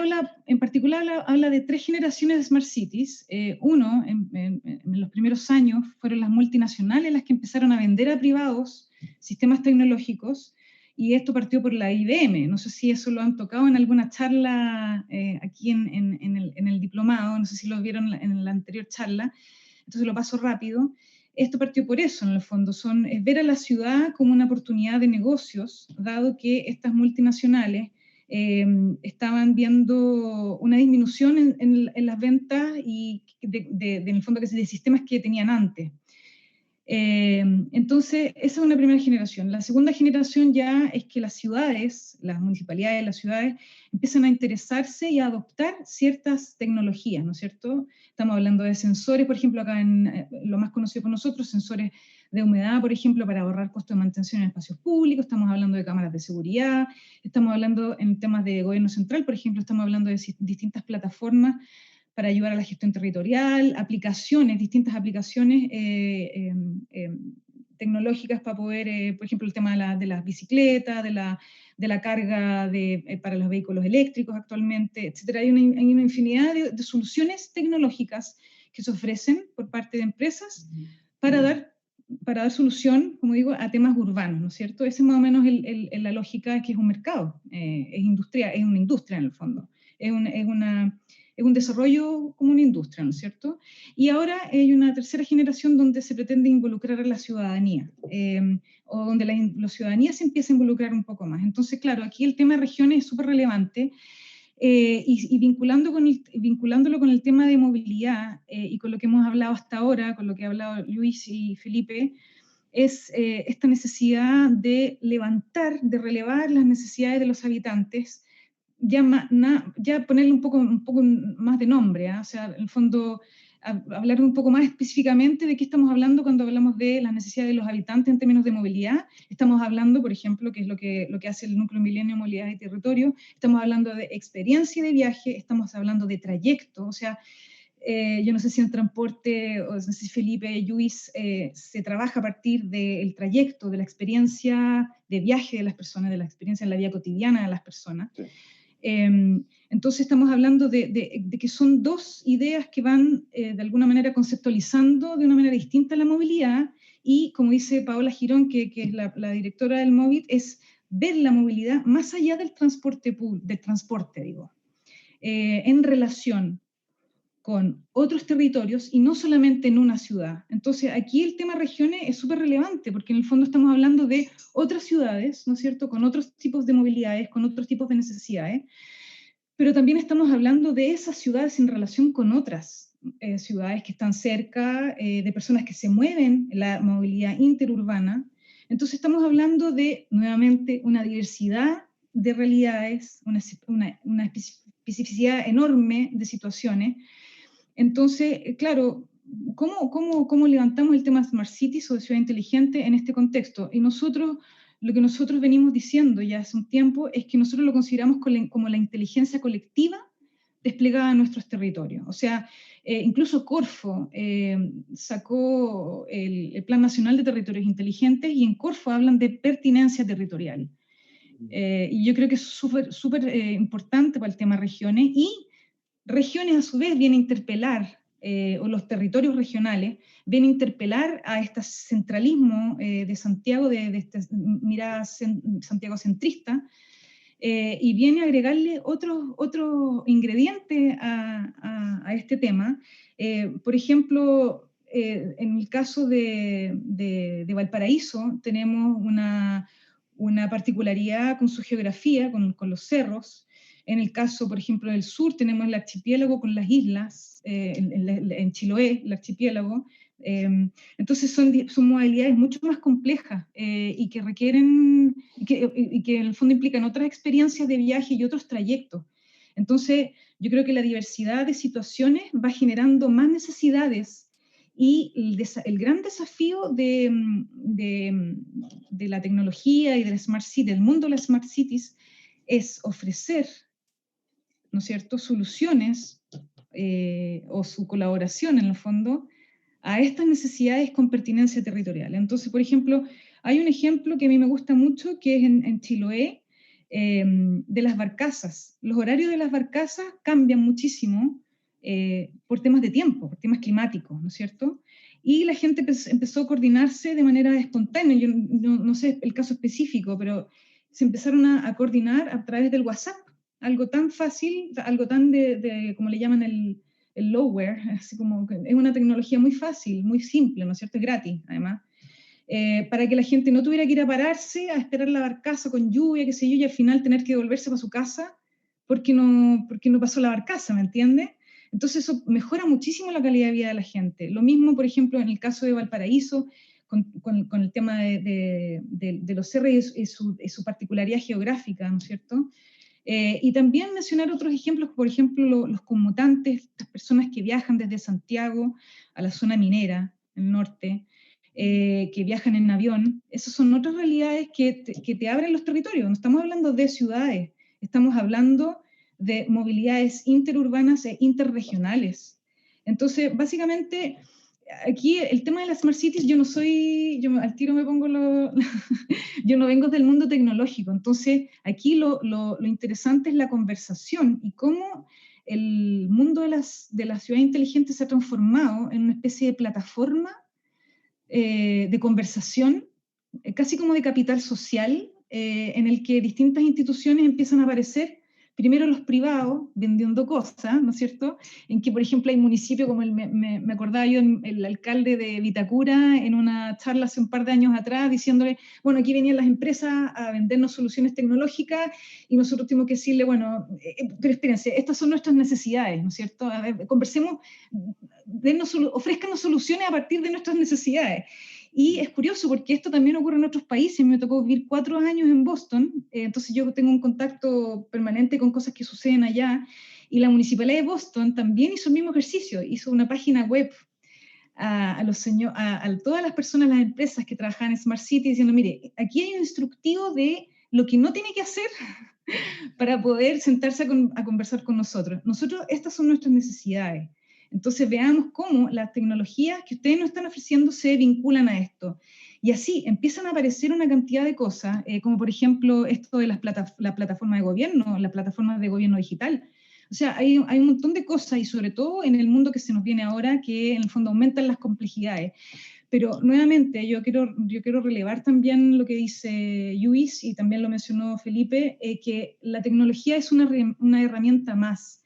en particular habla de 3 generaciones de Smart Cities. Uno, en los primeros años, fueron las multinacionales las que empezaron a vender a privados sistemas tecnológicos, y esto partió por la IBM. No sé si eso lo han tocado en alguna charla aquí en el diplomado, no sé si lo vieron en la anterior charla, entonces lo paso rápido. Esto partió por eso, en el fondo, es ver a la ciudad como una oportunidad de negocios, dado que estas multinacionales estaban viendo una disminución en las ventas y en el fondo de sistemas que tenían antes. Entonces, esa es una primera generación. La segunda generación ya es que las ciudades, las municipalidades de las ciudades, empiezan a interesarse y a adoptar ciertas tecnologías, ¿no es cierto? Estamos hablando de sensores, por ejemplo, acá lo más conocido por nosotros, sensores de humedad, por ejemplo, para ahorrar costos de mantención en espacios públicos. Estamos hablando de cámaras de seguridad, estamos hablando en temas de gobierno central, por ejemplo, estamos hablando de distintas plataformas para ayudar a la gestión territorial, distintas aplicaciones tecnológicas para poder, por ejemplo, el tema de las bicicletas, de la carga para los vehículos eléctricos actualmente, etc. Hay una infinidad de soluciones tecnológicas que se ofrecen por parte de empresas para dar para dar solución, como digo, a temas urbanos, ¿no es cierto? Esa es más o menos la lógica, que es un mercado, es una industria en el fondo, es un desarrollo como una industria, ¿no es cierto? Y ahora hay una tercera generación donde se pretende involucrar a la ciudadanía, o donde la ciudadanía se empieza a involucrar un poco más. Entonces, claro, aquí el tema de regiones es súper relevante, y vinculándolo con el tema de movilidad, y con lo que hemos hablado hasta ahora, con lo que ha hablado Luis y Felipe, es esta necesidad de relevar las necesidades de los habitantes, ya ponerle un poco más de nombre, o sea, en el fondo, hablar un poco más específicamente de qué estamos hablando cuando hablamos de las necesidades de los habitantes en términos de movilidad. Estamos hablando, por ejemplo, que es lo que hace el Núcleo Milenio de Movilidad y Territorio, estamos hablando de experiencia de viaje, estamos hablando de trayecto, o sea, yo no sé si en transporte, o no sé si Felipe, Luis, se trabaja a partir del trayecto, de la experiencia de viaje de las personas, de la experiencia en la vida cotidiana de las personas. Sí. Entonces estamos hablando de que son dos ideas que van de alguna manera conceptualizando de una manera distinta la movilidad, y como dice Paola Girón, que es la directora del MOVIT, es ver la movilidad más allá del transporte, en relación con otros territorios y no solamente en una ciudad. Entonces aquí el tema regiones es súper relevante, porque en el fondo estamos hablando de otras ciudades, ¿no es cierto?, con otros tipos de movilidades, con otros tipos de necesidades, pero también estamos hablando de esas ciudades en relación con otras ciudades que están cerca, de personas que se mueven en la movilidad interurbana. Entonces estamos hablando de, nuevamente, una diversidad de realidades, una especificidad enorme de situaciones. Entonces, claro, ¿cómo levantamos el tema Smart Cities o de ciudad inteligente en este contexto? Y lo que nosotros venimos diciendo ya hace un tiempo es que nosotros lo consideramos como la inteligencia colectiva desplegada en nuestros territorios. O sea, incluso Corfo sacó el Plan Nacional de Territorios Inteligentes, y en Corfo hablan de pertinencia territorial. Y yo creo que es súper importante para el tema regiones, y regiones a su vez vienen a interpelar, o los territorios regionales vienen a interpelar a este centralismo de Santiago, de esta mirada Santiago centrista, y viene a agregarle otros ingredientes a este tema. Por ejemplo, en el caso de Valparaíso tenemos una particularidad con su geografía, con los cerros. En el caso, por ejemplo, del sur, tenemos el archipiélago con las islas, en Chiloé, el archipiélago. Entonces son modalidades mucho más complejas, y que requieren, y que en el fondo implican otras experiencias de viaje y otros trayectos. Entonces, yo creo que la diversidad de situaciones va generando más necesidades, y el gran desafío de la tecnología y del Smart City, del mundo de las Smart Cities, es ofrecer, ¿no es cierto?, soluciones, o su colaboración en el fondo, a estas necesidades con pertinencia territorial. Entonces, por ejemplo, hay un ejemplo que a mí me gusta mucho, que es en Chiloé, de las barcazas. Los horarios de las barcazas cambian muchísimo por temas de tiempo, por temas climáticos, ¿no es cierto? Y la gente empezó a coordinarse de manera espontánea. Yo no sé el caso específico, pero se empezaron a coordinar a través del WhatsApp. Algo tan fácil, algo tan como le llaman el lowware, así como que es una tecnología muy fácil, muy simple, ¿no es cierto? Es gratis, además, para que la gente no tuviera que ir a pararse a esperar la barcaza con lluvia, qué sé yo, y al final tener que devolverse para su casa porque no pasó la barcaza, ¿me entiende? Entonces eso mejora muchísimo la calidad de vida de la gente. Lo mismo, por ejemplo, en el caso de Valparaíso, con el tema de los cerros y su particularidad geográfica, ¿no es cierto? Y también mencionar otros ejemplos, por ejemplo, los conmutantes, las personas que viajan desde Santiago a la zona minera, el norte, que viajan en avión. Esas son otras realidades que te abren los territorios. No estamos hablando de ciudades, estamos hablando de movilidades interurbanas e interregionales. Entonces, básicamente, aquí el tema de las Smart Cities, yo al tiro me pongo yo no vengo del mundo tecnológico, entonces aquí lo interesante es la conversación y cómo el mundo de la ciudad inteligente se ha transformado en una especie de plataforma de conversación, casi como de capital social, en el que distintas instituciones empiezan a aparecer. Primero los privados vendiendo cosas, ¿no es cierto? En que, por ejemplo, hay municipios como me acordaba yo, el alcalde de Vitacura, en una charla hace un par de años atrás, diciéndole, bueno, aquí venían las empresas a vendernos soluciones tecnológicas y nosotros tenemos que decirle, bueno, pero espérense, estas son nuestras necesidades, ¿no es cierto? A ver, conversemos, ofrézcanos soluciones a partir de nuestras necesidades. Y es curioso porque esto también ocurre en otros países. Me tocó vivir 4 años en Boston, entonces yo tengo un contacto permanente con cosas que suceden allá, y la Municipalidad de Boston también hizo el mismo ejercicio, hizo una página web a todas las personas, las empresas que trabajaban en Smart City, diciendo, mire, aquí hay un instructivo de lo que no tiene que hacer para poder sentarse a conversar con nosotros. Estas son nuestras necesidades. Entonces veamos cómo las tecnologías que ustedes nos están ofreciendo se vinculan a esto. Y así empiezan a aparecer una cantidad de cosas, como por ejemplo esto de la plataforma de gobierno, las plataformas de gobierno digital. O sea, hay un montón de cosas, y sobre todo en el mundo que se nos viene ahora, que en el fondo aumentan las complejidades. Pero nuevamente yo quiero relevar también lo que dice Luis, y también lo mencionó Felipe, que la tecnología es una herramienta más.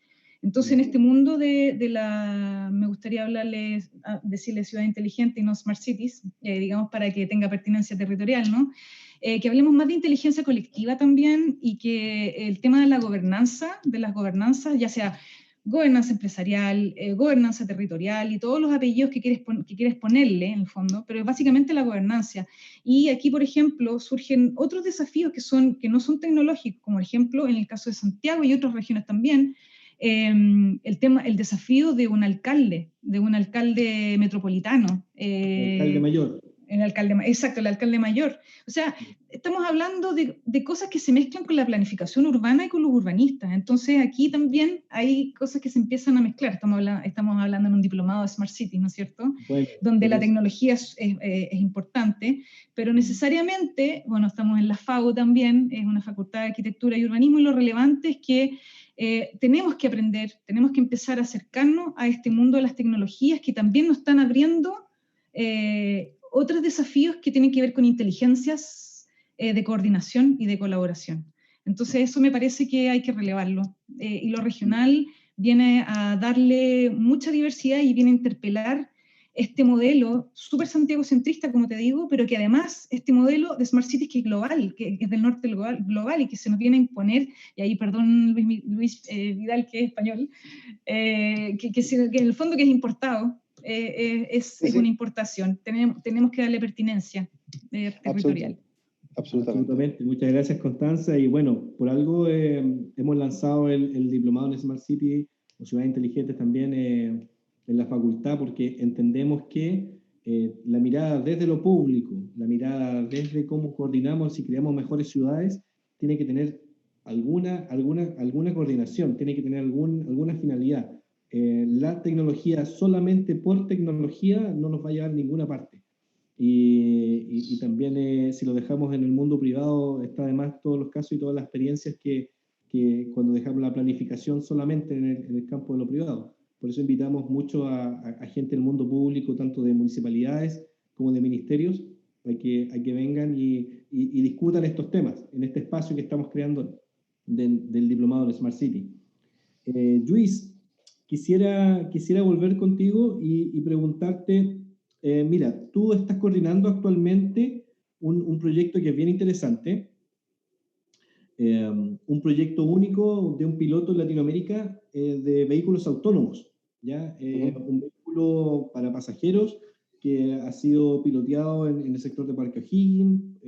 Entonces, en este mundo me gustaría decirle ciudad inteligente y no smart cities, digamos, para que tenga pertinencia territorial, ¿no? Que hablemos más de inteligencia colectiva también, y que el tema de las gobernanzas, ya sea gobernanza empresarial, gobernanza territorial y todos los apellidos que quieres ponerle en el fondo, pero es básicamente la gobernanza. Y aquí, por ejemplo, surgen otros desafíos que no son tecnológicos, como por ejemplo en el caso de Santiago y otras regiones también, el desafío de un alcalde metropolitano. El alcalde mayor. El alcalde mayor. O sea, estamos hablando de cosas que se mezclan con la planificación urbana y con los urbanistas. Entonces aquí también hay cosas que se empiezan a mezclar. Estamos hablando en un diplomado de Smart Cities, ¿no es cierto? Bueno, donde la tecnología es importante, pero necesariamente, bueno, estamos en la FAU también, es una facultad de arquitectura y urbanismo, y lo relevante es que tenemos que aprender, tenemos que empezar a acercarnos a este mundo de las tecnologías que también nos están abriendo otros desafíos que tienen que ver con inteligencias de coordinación y de colaboración. Entonces eso me parece que hay que relevarlo. Y lo regional viene a darle mucha diversidad y viene a interpelar este modelo súper santiagocentrista, como te digo, pero que además este modelo de Smart Cities que es global, que es del norte global y que se nos viene a imponer, y ahí perdón Luis Vidal, que es español, que en el fondo que es importado, es una importación. Tenemos que darle pertinencia territorial. Absolutamente. Muchas gracias, Constanza. Y bueno, por algo hemos lanzado el diplomado en Smart City o Ciudades Inteligentes también en la facultad, porque entendemos que la mirada desde lo público, la mirada desde cómo coordinamos y creamos mejores ciudades, tiene que tener alguna coordinación, tiene que tener alguna finalidad. La tecnología solamente por tecnología no nos va a llevar a ninguna parte. Y también si lo dejamos en el mundo privado, está además todos los casos y todas las experiencias que cuando dejamos la planificación solamente en el campo de lo privado. Por eso invitamos mucho a gente del mundo público, tanto de municipalidades como de ministerios, a que vengan y discutan estos temas en este espacio que estamos creando del diplomado de Smart City. Luis, quisiera volver contigo y preguntarte, mira, tú estás coordinando actualmente un proyecto que es bien interesante, un proyecto único de un piloto en Latinoamérica de vehículos autónomos, ¿ya? Un vehículo para pasajeros que ha sido piloteado en el sector de Parque O'Higgins.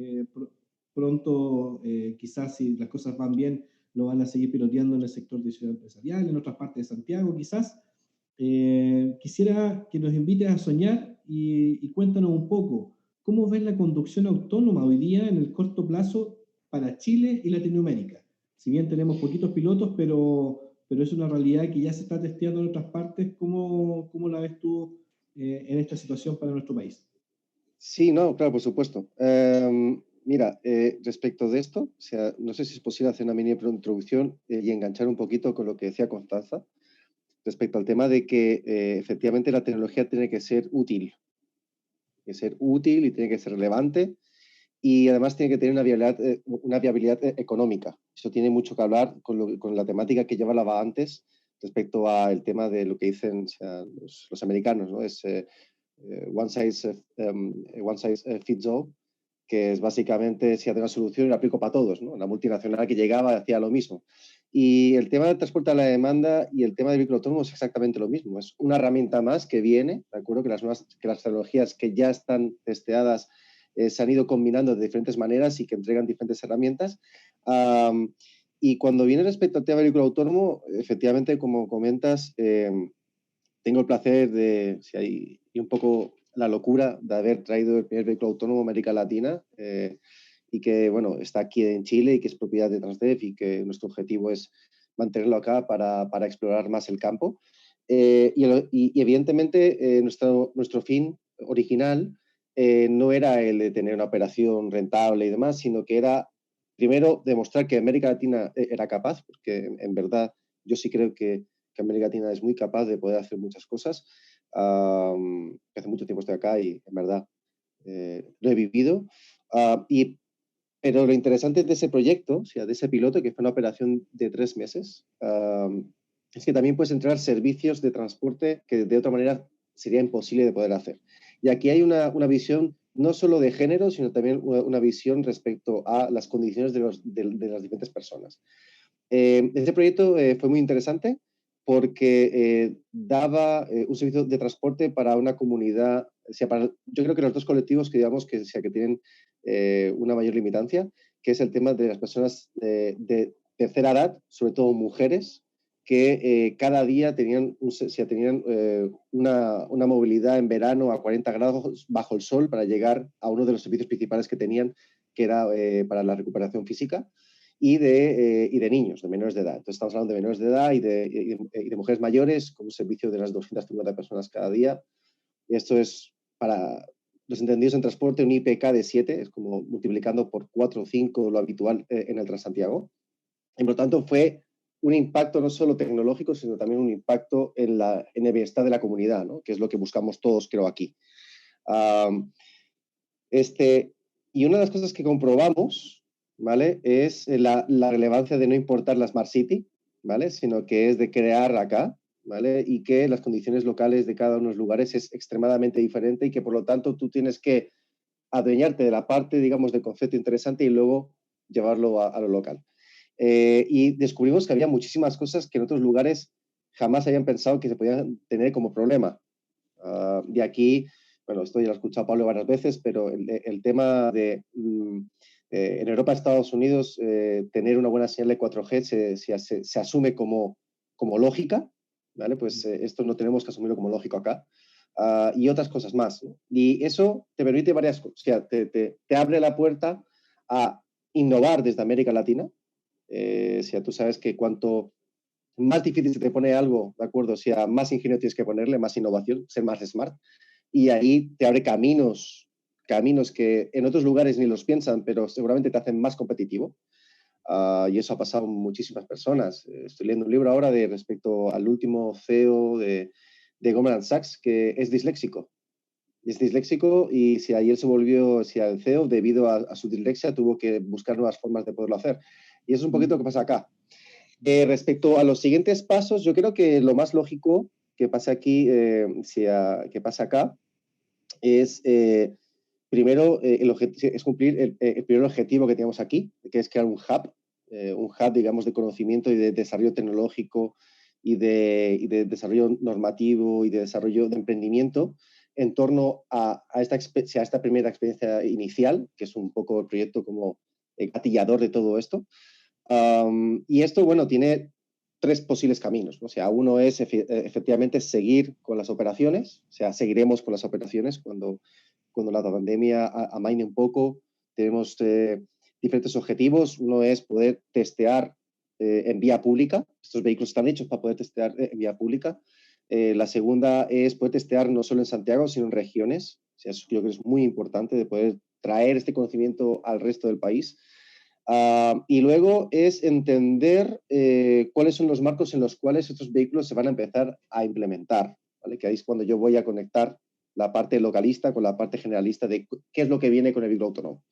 Pronto, quizás si las cosas van bien, lo van a seguir piloteando en el sector de Ciudad Empresarial, en otras partes de Santiago, quizás. Quisiera que nos invites a soñar y cuéntanos un poco, ¿cómo ves la conducción autónoma hoy día en el corto plazo para Chile y Latinoamérica? Si bien tenemos poquitos pilotos, pero es una realidad que ya se está testeando en otras partes. ¿Cómo la ves tú en esta situación para nuestro país? Sí, no, claro, por supuesto. Mira, respecto de esto, o sea, no sé si es posible hacer una mini introducción y enganchar un poquito con lo que decía Constanza respecto al tema de que efectivamente la tecnología tiene que ser útil. que ser útil y tiene que ser relevante y además tiene que tener una viabilidad económica. Eso tiene mucho que hablar con la temática que yo hablaba antes respecto al tema de lo que dicen, o sea, los americanos, ¿no? Es one size fits all, que es básicamente si hace una solución y la aplico para todos, ¿no? La multinacional que llegaba hacía lo mismo. Y el tema del transporte a la demanda y el tema del vehículo autónomo es exactamente lo mismo. Es una herramienta más que viene, de acuerdo, que las tecnologías que ya están testeadas se han ido combinando de diferentes maneras y que entregan diferentes herramientas. Y cuando viene respecto al tema del vehículo autónomo, efectivamente, como comentas, tengo el placer y un poco la locura de haber traído el primer vehículo autónomo a América Latina y que, bueno, está aquí en Chile y que es propiedad de Transdev y que nuestro objetivo es mantenerlo acá para explorar más el campo. Y evidentemente nuestro fin original no era el de tener una operación rentable y demás, sino que era, primero, demostrar que América Latina era capaz, porque en verdad yo sí creo que América Latina es muy capaz de poder hacer muchas cosas. Hace mucho tiempo estoy acá y en verdad lo he vivido. Pero lo interesante de ese proyecto, o sea, de ese piloto, que fue una operación de 3 meses, es que también puedes entregar servicios de transporte que de otra manera sería imposible de poder hacer. Y aquí hay una visión no solo de género, sino también una visión respecto a las condiciones de las diferentes personas. Este proyecto fue muy interesante porque daba un servicio de transporte para una comunidad, o sea, yo creo que los dos colectivos que digamos que tienen una mayor limitancia, que es el tema de las personas de tercera edad, sobre todo mujeres, que cada día tenían una movilidad en verano a 40 grados bajo el sol para llegar a uno de los servicios principales que tenían, que era para la recuperación física. Y de niños, de menores de edad. Entonces estamos hablando de menores de edad y de mujeres mayores, con un servicio de unas 250 personas cada día. Y esto es, para los entendidos en transporte, un IPK de 7, es como multiplicando por 4 o 5 lo habitual en el Transantiago. Y por lo tanto fue un impacto no solo tecnológico, sino también un impacto en el bienestar de la comunidad, ¿no? Que es lo que buscamos todos, creo, aquí. Y una de las cosas que comprobamos, ¿vale? Es la relevancia de no importar la Smart City, ¿vale? Sino que es de crear acá, ¿vale? Y que las condiciones locales de cada uno de los lugares es extremadamente diferente y que por lo tanto tú tienes que adueñarte de la parte, digamos, del concepto interesante y luego llevarlo a lo local. Y descubrimos que había muchísimas cosas que en otros lugares jamás habían pensado que se podían tener como problema. De aquí, bueno, esto ya lo he escuchado Pablo varias veces, pero el tema de en Europa, Estados Unidos, tener una buena señal de 4G se asume como lógica, ¿vale? Pues esto no tenemos que asumirlo como lógico acá. Y otras cosas más, ¿no? Y eso te permite varias cosas, o sea, te abre la puerta a innovar desde América Latina. O sea, tú sabes que cuanto más difícil se te pone algo, ¿de acuerdo? O sea, más ingenio tienes que ponerle, más innovación, ser más smart. Y ahí te abre caminos que en otros lugares ni los piensan, pero seguramente te hacen más competitivo. Y eso ha pasado a muchísimas personas. Estoy leyendo un libro ahora respecto al último CEO de Goldman Sachs, que es disléxico. Es disléxico y si ayer se volvió el CEO, debido a su dislexia, tuvo que buscar nuevas formas de poderlo hacer. Y eso es un poquito lo que pasa acá. Respecto a los siguientes pasos, yo creo que lo más lógico que pasa aquí, que pasa acá, es primero es cumplir el primer objetivo que tenemos aquí, que es crear un hub, digamos, de conocimiento y de desarrollo tecnológico y de desarrollo normativo y de desarrollo de emprendimiento en torno a esta primera experiencia inicial, que es un poco el proyecto como gatillador de todo esto. Y esto, bueno, tiene 3 posibles caminos, ¿no? O sea, uno es efectivamente seguir con las operaciones, o sea, seguiremos con las operaciones cuando la pandemia amaine un poco. Tenemos diferentes objetivos. Uno es poder testear en vía pública. Estos vehículos están hechos para poder testear en vía pública. La segunda es poder testear no solo en Santiago, sino en regiones. O sea, eso creo que es muy importante de poder traer este conocimiento al resto del país. Y luego es entender cuáles son los marcos en los cuales estos vehículos se van a empezar a implementar, ¿vale? Que ahí es cuando yo voy a conectar la parte localista con la parte generalista de qué es lo que viene con el vehículo autónomo.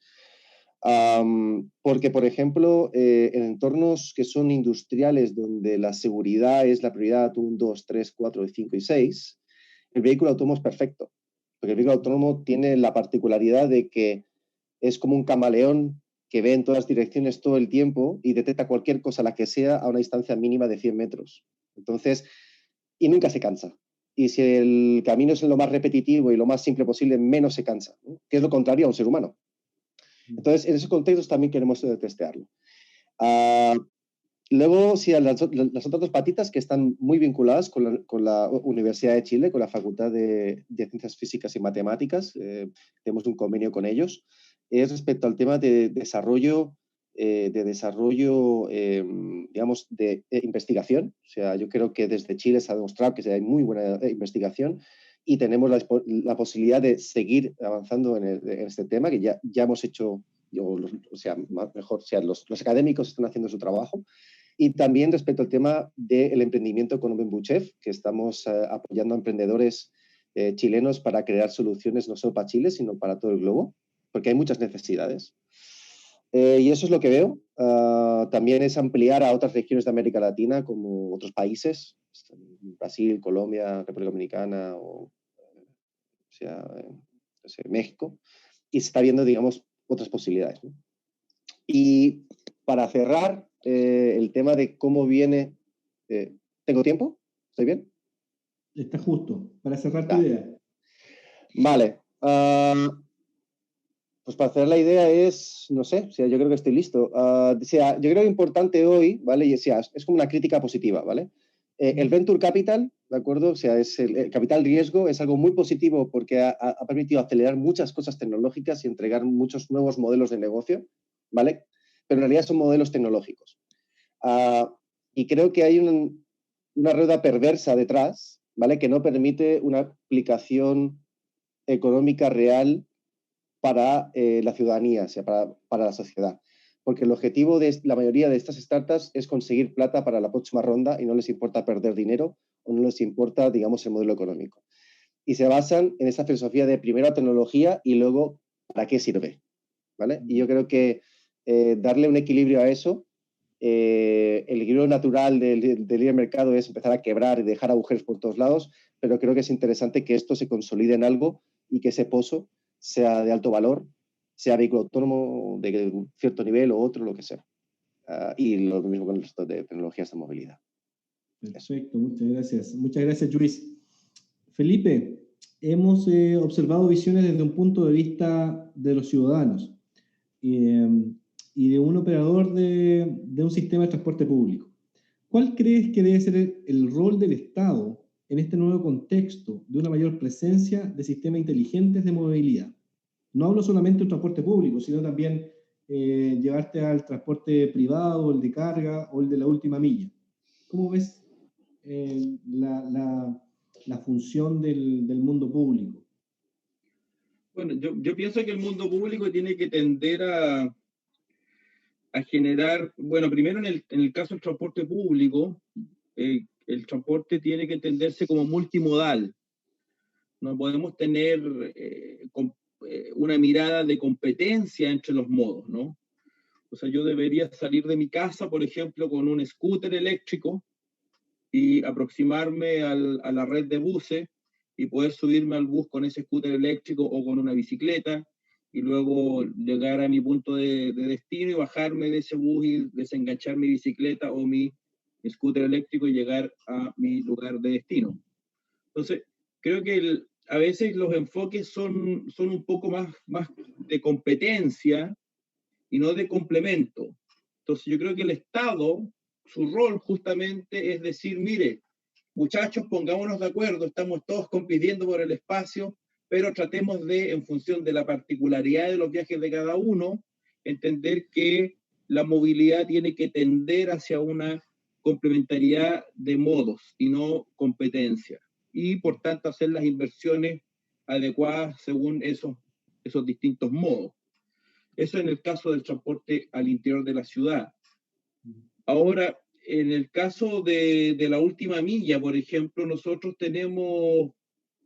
Porque, por ejemplo, en entornos que son industriales, donde la seguridad es la prioridad 1, 2, 3, 4, 5 y 6, el vehículo autónomo es perfecto. Porque el vehículo autónomo tiene la particularidad de que es como un camaleón que ve en todas direcciones todo el tiempo y detecta cualquier cosa, la que sea, a una distancia mínima de 100 metros. Entonces, y nunca se cansa. Y si el camino es lo más repetitivo y lo más simple posible, menos se cansa, ¿no? Que es lo contrario a un ser humano. Entonces, en esos contextos también queremos testearlo. Luego, sí, las otras dos patitas que están muy vinculadas con la Universidad de Chile, con la Facultad de Ciencias Físicas y Matemáticas, tenemos un convenio con ellos, es respecto al tema de desarrollo, digamos, de investigación. O sea, yo creo que desde Chile se ha demostrado que hay muy buena investigación y tenemos la posibilidad de seguir avanzando en este tema, que ya hemos hecho, los académicos están haciendo su trabajo. Y también respecto al tema del emprendimiento con OpenBuchef, que estamos apoyando a emprendedores chilenos para crear soluciones no solo para Chile, sino para todo el globo, porque hay muchas necesidades. Y eso es lo que veo. También es ampliar a otras regiones de América Latina, como otros países, Brasil, Colombia, República Dominicana, México, y se está viendo, digamos, otras posibilidades, ¿no? Y para cerrar, el tema de cómo viene... ¿tengo tiempo? ¿Estoy bien? Está justo, para cerrar tu idea. Vale. Pues para cerrar la idea es, no sé, yo creo que estoy listo. Yo creo que importante hoy, ¿vale? Y es como una crítica positiva, ¿vale? El Venture Capital, ¿de acuerdo? O sea, el capital riesgo es algo muy positivo porque ha permitido acelerar muchas cosas tecnológicas y entregar muchos nuevos modelos de negocio, ¿vale? Pero en realidad son modelos tecnológicos. Y creo que hay una rueda perversa detrás, ¿vale? Que no permite una aplicación económica real para la ciudadanía, o sea, para la sociedad. Porque el objetivo de la mayoría de estas startups es conseguir plata para la próxima ronda y no les importa perder dinero o no les importa, digamos, el modelo económico. Y se basan en esa filosofía de primero tecnología y luego para qué sirve, ¿vale? Y yo creo que darle un equilibrio a eso, el equilibrio natural del libre mercado es empezar a quebrar y dejar agujeros por todos lados, pero creo que es interesante que esto se consolide en algo y que ese pozo sea de alto valor, sea vehículo autónomo de un cierto nivel o otro, lo que sea. Y lo mismo con el resto de tecnologías de movilidad. Perfecto, muchas gracias. Muchas gracias, Luis. Felipe, hemos observado visiones desde un punto de vista de los ciudadanos y de un operador de un sistema de transporte público. ¿Cuál crees que debe ser el rol del Estado en este nuevo contexto de una mayor presencia de sistemas inteligentes de movilidad? No hablo solamente del transporte público, sino también llevarte al transporte privado, el de carga o el de la última milla. ¿Cómo ves la función del mundo público? Bueno, yo pienso que el mundo público tiene que tender a generar, bueno, primero en el caso del transporte público, el transporte tiene que entenderse como multimodal. No podemos tener una mirada de competencia entre los modos, ¿no? O sea, yo debería salir de mi casa, por ejemplo, con un scooter eléctrico y aproximarme a la red de buses y poder subirme al bus con ese scooter eléctrico o con una bicicleta y luego llegar a mi punto de destino y bajarme de ese bus y desenganchar mi bicicleta o mi scooter eléctrico y llegar a mi lugar de destino. Entonces, creo que a veces los enfoques son un poco más de competencia y no de complemento. Entonces, yo creo que el Estado, su rol justamente es decir, mire, muchachos, pongámonos de acuerdo, estamos todos compitiendo por el espacio, pero tratemos de, en función de la particularidad de los viajes de cada uno, entender que la movilidad tiene que tender hacia una complementariedad de modos y no competencia. Y por tanto hacer las inversiones adecuadas según esos distintos modos. Eso en el caso del transporte al interior de la ciudad. Ahora, en el caso de la última milla, por ejemplo, nosotros tenemos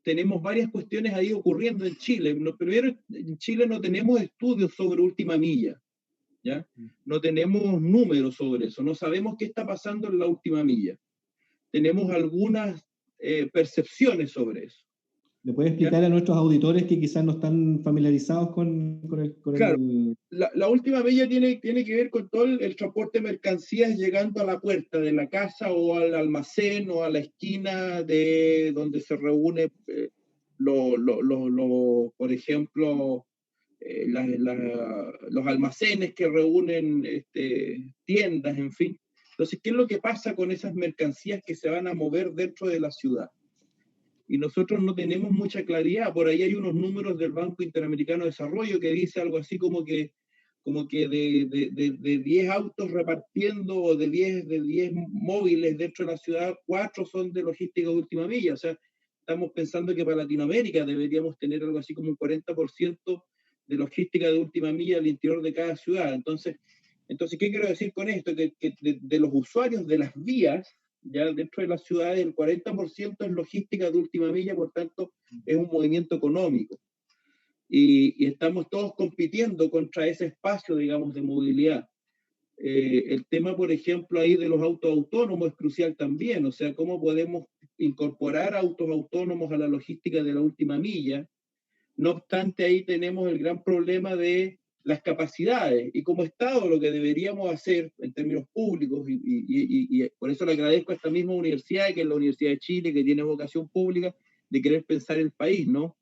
tenemos varias cuestiones ahí ocurriendo en Chile. Primero, en Chile no tenemos estudios sobre última milla, ¿ya? No tenemos números sobre eso, no sabemos qué está pasando en la última milla. Tenemos algunas percepciones sobre eso. ¿Le puede explicar a nuestros auditores que quizás no están familiarizados con claro, la última milla tiene que ver con todo el transporte de mercancías llegando a la puerta de la casa o al almacén o a la esquina de donde se reúne, por ejemplo, los almacenes que reúnen tiendas, en fin. Entonces, ¿qué es lo que pasa con esas mercancías que se van a mover dentro de la ciudad? Y nosotros no tenemos mucha claridad. Por ahí hay unos números del Banco Interamericano de Desarrollo que dice algo así como que de 10 autos repartiendo o de 10 móviles dentro de la ciudad, 4 son de logística de última milla. O sea, estamos pensando que para Latinoamérica deberíamos tener algo así como un 40% de logística de última milla al interior de cada ciudad. Entonces ¿qué quiero decir con esto? Que de los usuarios de las vías, ya dentro de las ciudades, el 40% es logística de última milla, por tanto, es un movimiento económico. Y estamos todos compitiendo contra ese espacio, digamos, de movilidad. El tema, por ejemplo, ahí de los autos autónomos es crucial también. O sea, ¿cómo podemos incorporar autos autónomos a la logística de la última milla? No obstante, ahí tenemos el gran problema de las capacidades, y como Estado lo que deberíamos hacer en términos públicos, y por eso le agradezco a esta misma universidad, que es la Universidad de Chile, que tiene vocación pública, de querer pensar el país, ¿no?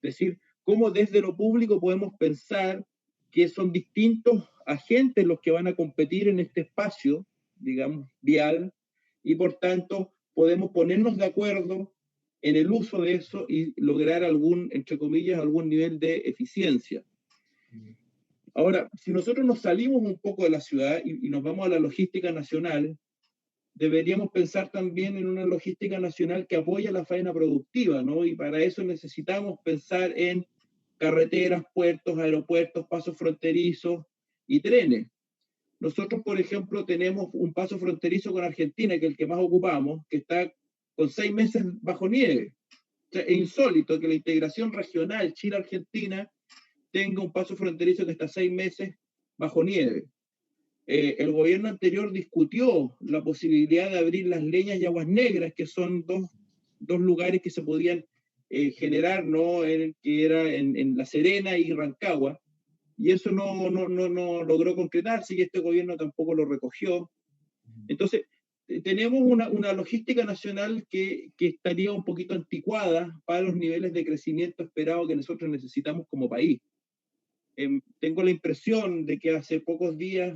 Es decir, cómo desde lo público podemos pensar que son distintos agentes los que van a competir en este espacio, digamos, vial, y por tanto podemos ponernos de acuerdo en el uso de eso y lograr entre comillas, algún nivel de eficiencia. Ahora, si nosotros nos salimos un poco de la ciudad y nos vamos a la logística nacional, deberíamos pensar también en una logística nacional que apoya la faena productiva, ¿no? Y para eso necesitamos pensar en carreteras, puertos, aeropuertos, pasos fronterizos y trenes. Nosotros, por ejemplo, tenemos un paso fronterizo con Argentina, que es el que más ocupamos, que está con 6 meses bajo nieve. O sea, es insólito que la integración regional Chile-Argentina tenga un paso fronterizo que está 6 meses bajo nieve. El gobierno anterior discutió la posibilidad de abrir las Leñas y Aguas Negras, que son dos lugares que se podían generar, ¿no? Que era en La Serena y Rancagua, y eso no logró concretarse, y este gobierno tampoco lo recogió. Entonces, tenemos una logística nacional que estaría un poquito anticuada para los niveles de crecimiento esperado que nosotros necesitamos como país. Tengo la impresión de que hace pocos días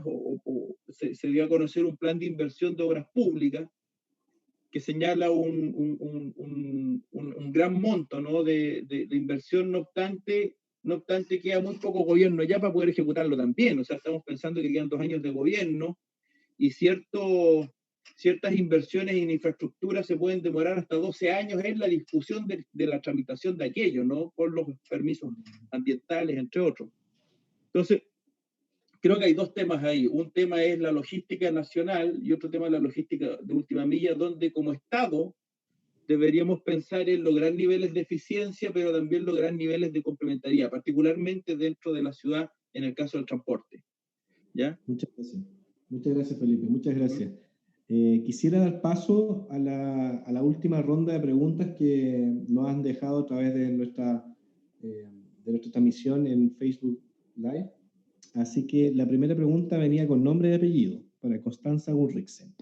se dio a conocer un plan de inversión de obras públicas que señala un gran monto, ¿no? de inversión, no obstante queda muy poco gobierno ya para poder ejecutarlo también. O sea, estamos pensando que quedan 2 años de gobierno y ciertas inversiones en infraestructura se pueden demorar hasta 12 años en la discusión de la tramitación de aquello, ¿no? Por los permisos ambientales, entre otros. Entonces, creo que hay 2 temas ahí. Un tema es la logística nacional y otro tema es la logística de última milla, donde como Estado deberíamos pensar en lograr niveles de eficiencia, pero también lograr niveles de complementariedad, particularmente dentro de la ciudad, en el caso del transporte. ¿Ya? Muchas gracias, Felipe. Muchas gracias. Quisiera dar paso a la última ronda de preguntas que nos han dejado a través de nuestra transmisión en Facebook Live. Así que la primera pregunta venía con nombre y apellido para Constanza Ulriksen.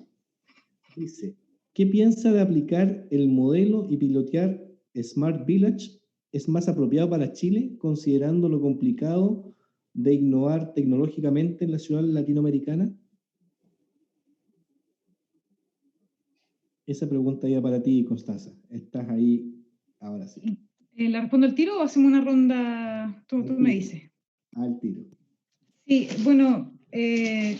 Dice, ¿qué piensa de aplicar el modelo y pilotear Smart Village? ¿Es más apropiado para Chile, considerando lo complicado de innovar tecnológicamente en la ciudad latinoamericana? Esa pregunta iba para ti, Constanza. Estás ahí ahora sí. ¿La respondo al tiro o hacemos una ronda? Tú me dices. Al tiro. Sí, bueno, el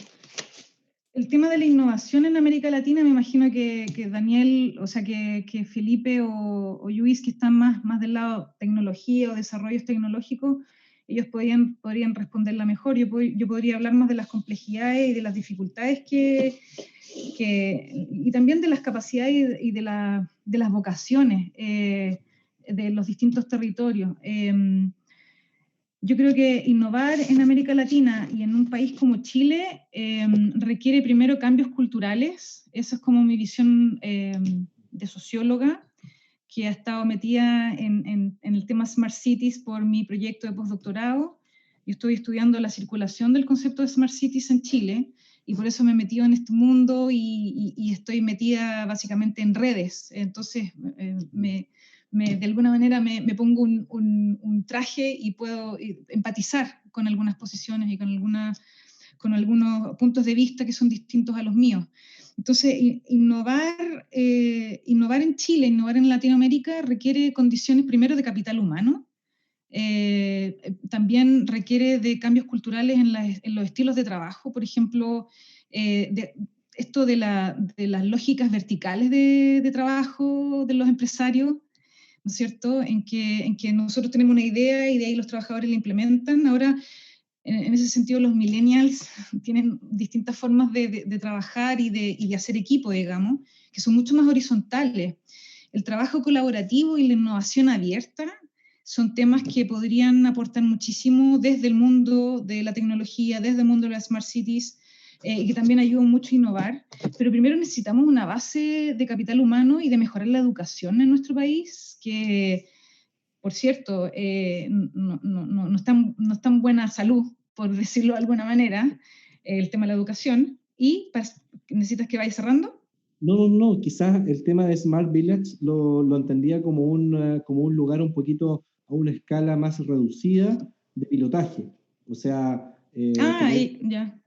tema de la innovación en América Latina, me imagino que Daniel, o sea, que Felipe o Luis, que están más del lado tecnología o desarrollos tecnológicos, ellos podrían responderla mejor. Yo podría hablar más de las complejidades y de las dificultades y también de las capacidades y de las vocaciones. de los distintos territorios. Yo creo que innovar en América Latina y en un país como Chile requiere primero cambios culturales. Esa es como mi visión de socióloga, que ha estado metida en el tema Smart Cities por mi proyecto de postdoctorado. Yo estoy estudiando la circulación del concepto de Smart Cities en Chile, y por eso me he metido en este mundo y estoy metida básicamente en redes. Entonces, de alguna manera me pongo un traje y puedo empatizar con algunas posiciones y con algunos puntos de vista que son distintos a los míos. Entonces, innovar en Chile, innovar en Latinoamérica requiere condiciones primero de capital humano, también requiere de cambios culturales en los estilos de trabajo, por ejemplo, esto de las lógicas verticales de trabajo de los empresarios, ¿no es cierto?, en que nosotros tenemos una idea y de ahí los trabajadores la implementan. Ahora, en ese sentido, los millennials tienen distintas formas de trabajar y de hacer equipo, digamos, que son mucho más horizontales. El trabajo colaborativo y la innovación abierta son temas que podrían aportar muchísimo desde el mundo de la tecnología, desde el mundo de las Smart Cities, y que también ayudan mucho a innovar. Pero primero necesitamos una base de capital humano y de mejorar la educación en nuestro país, que, por cierto, no está en buena salud, por decirlo de alguna manera, el tema de la educación. ¿Y necesitas que vaya cerrando? No, quizás el tema de Smart Village lo entendía como un lugar un poquito a una escala más reducida de pilotaje. O sea, ya.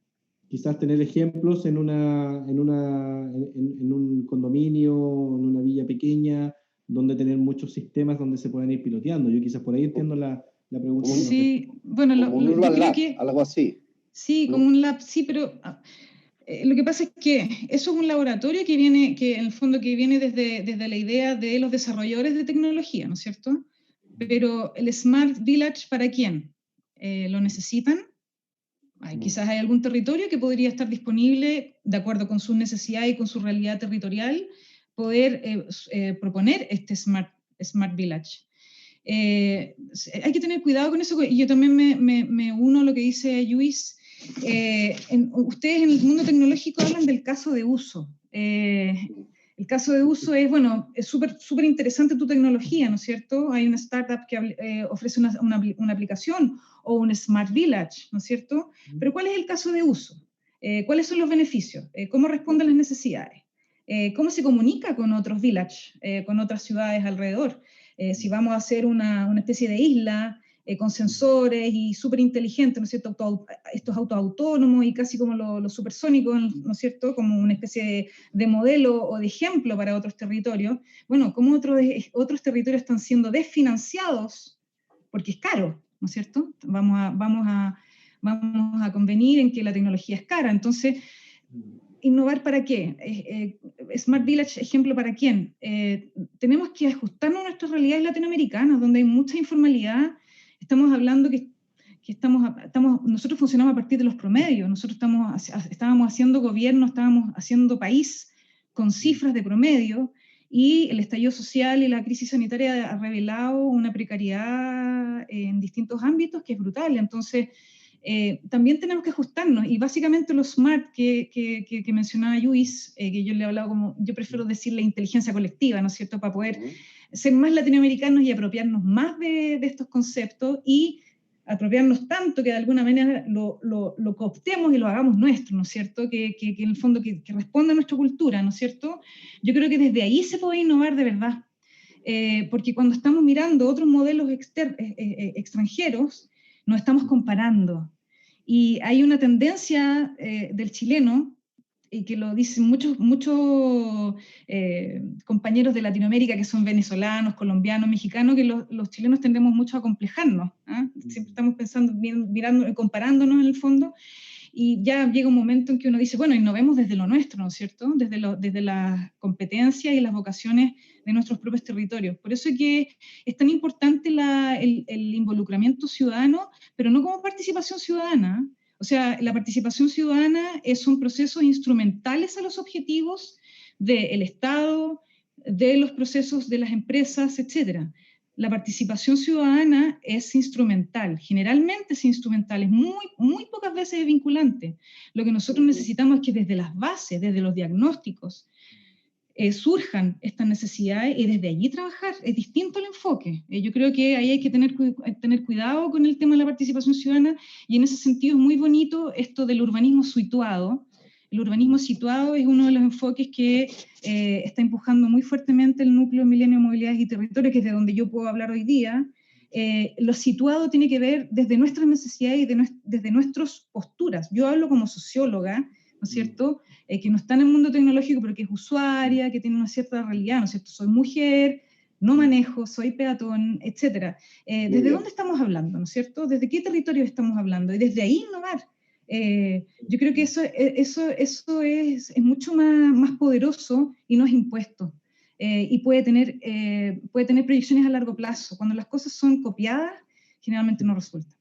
Quizás tener ejemplos en un condominio, en una villa pequeña, donde tener muchos sistemas donde se puedan ir piloteando. Yo quizás por ahí entiendo la pregunta. Sí, bueno, un Urban Lab, algo así. Sí, como un lab, sí, pero lo que pasa es que eso es un laboratorio que en el fondo viene desde la idea de los desarrolladores de tecnología, ¿no es cierto? Pero el Smart Village, ¿para quién? ¿Lo necesitan? Quizás hay algún territorio que podría estar disponible, de acuerdo con sus necesidades y con su realidad territorial, poder proponer este Smart Village. Hay que tener cuidado con eso, y yo también me uno a lo que dice Luis. Ustedes en el mundo tecnológico hablan del caso de uso. El caso de uso es, bueno, es súper interesante tu tecnología, ¿no es cierto? Hay una startup que ofrece una aplicación o un Smart Village, ¿no es cierto? Pero ¿cuál es el caso de uso? ¿Cuáles son los beneficios? ¿Cómo responde a las necesidades? ¿Cómo se comunica con otros villages, con otras ciudades alrededor? Si vamos a hacer una especie de isla con sensores y súper inteligentes, ¿no es cierto? Estos autos autónomos y casi como los supersónicos, ¿no es cierto? Como una especie de modelo o de ejemplo para otros territorios. Bueno, ¿cómo otros territorios están siendo desfinanciados? Porque es caro, ¿no es cierto? Vamos a convenir en que la tecnología es cara. Entonces, ¿innovar para qué? Smart Village, ejemplo para quién. Tenemos que ajustarnos a nuestras realidades latinoamericanas, donde hay mucha informalidad. Estamos hablando que nosotros funcionamos a partir de los promedios. Nosotros estábamos haciendo gobierno, estábamos haciendo país con cifras de promedio, y el estallido social y la crisis sanitaria ha revelado una precariedad en distintos ámbitos que es brutal. Entonces, también tenemos que ajustarnos, y básicamente lo smart que mencionaba Luis, que yo le he hablado como, yo prefiero decirle inteligencia colectiva, ¿no es cierto?, para poder ser más latinoamericanos y apropiarnos más de estos conceptos, y apropiarnos tanto que de alguna manera lo cooptemos y lo hagamos nuestro, ¿no es cierto?, que en el fondo que responda a nuestra cultura, ¿no es cierto? Yo creo que desde ahí se puede innovar de verdad, porque cuando estamos mirando otros modelos extranjeros, nos estamos comparando. Y hay una tendencia del chileno, y que lo dicen muchos compañeros de Latinoamérica que son venezolanos, colombianos, mexicanos, que los chilenos tendemos mucho a complejarnos. Siempre estamos pensando, mirando, comparándonos en el fondo, y ya llega un momento en que uno dice, bueno, innovemos desde lo nuestro, ¿no es cierto? Desde las competencias y las vocaciones de nuestros propios territorios. Por eso es que es tan importante el involucramiento ciudadano, pero no como participación ciudadana. O sea, la participación ciudadana son procesos instrumentales a los objetivos del Estado, de los procesos de las empresas, etc. la participación ciudadana es instrumental, generalmente es instrumental, es muy pocas veces es vinculante. Lo que nosotros necesitamos es que desde las bases, desde los diagnósticos, surjan estas necesidades y desde allí trabajar. Es distinto el enfoque. Yo creo que ahí hay que tener cuidado con el tema de la participación ciudadana, y en ese sentido es muy bonito esto del urbanismo situado. El urbanismo situado es uno de los enfoques que está empujando muy fuertemente el núcleo de Milenio, Movilidades y Territorios, que es de donde yo puedo hablar hoy día. Lo situado tiene que ver desde nuestras necesidades y desde nuestras posturas. Yo hablo como socióloga, ¿no es cierto?, que no está en el mundo tecnológico, pero que es usuaria, que tiene una cierta realidad, ¿no es cierto? Soy mujer, no manejo, soy peatón, etc. ¿Desde dónde estamos hablando, ¿no es cierto? ¿Desde qué territorio estamos hablando? Y desde ahí innovar. Yo creo que eso es mucho más poderoso y no es impuesto. Y puede tener proyecciones a largo plazo. Cuando las cosas son copiadas, generalmente no resulta.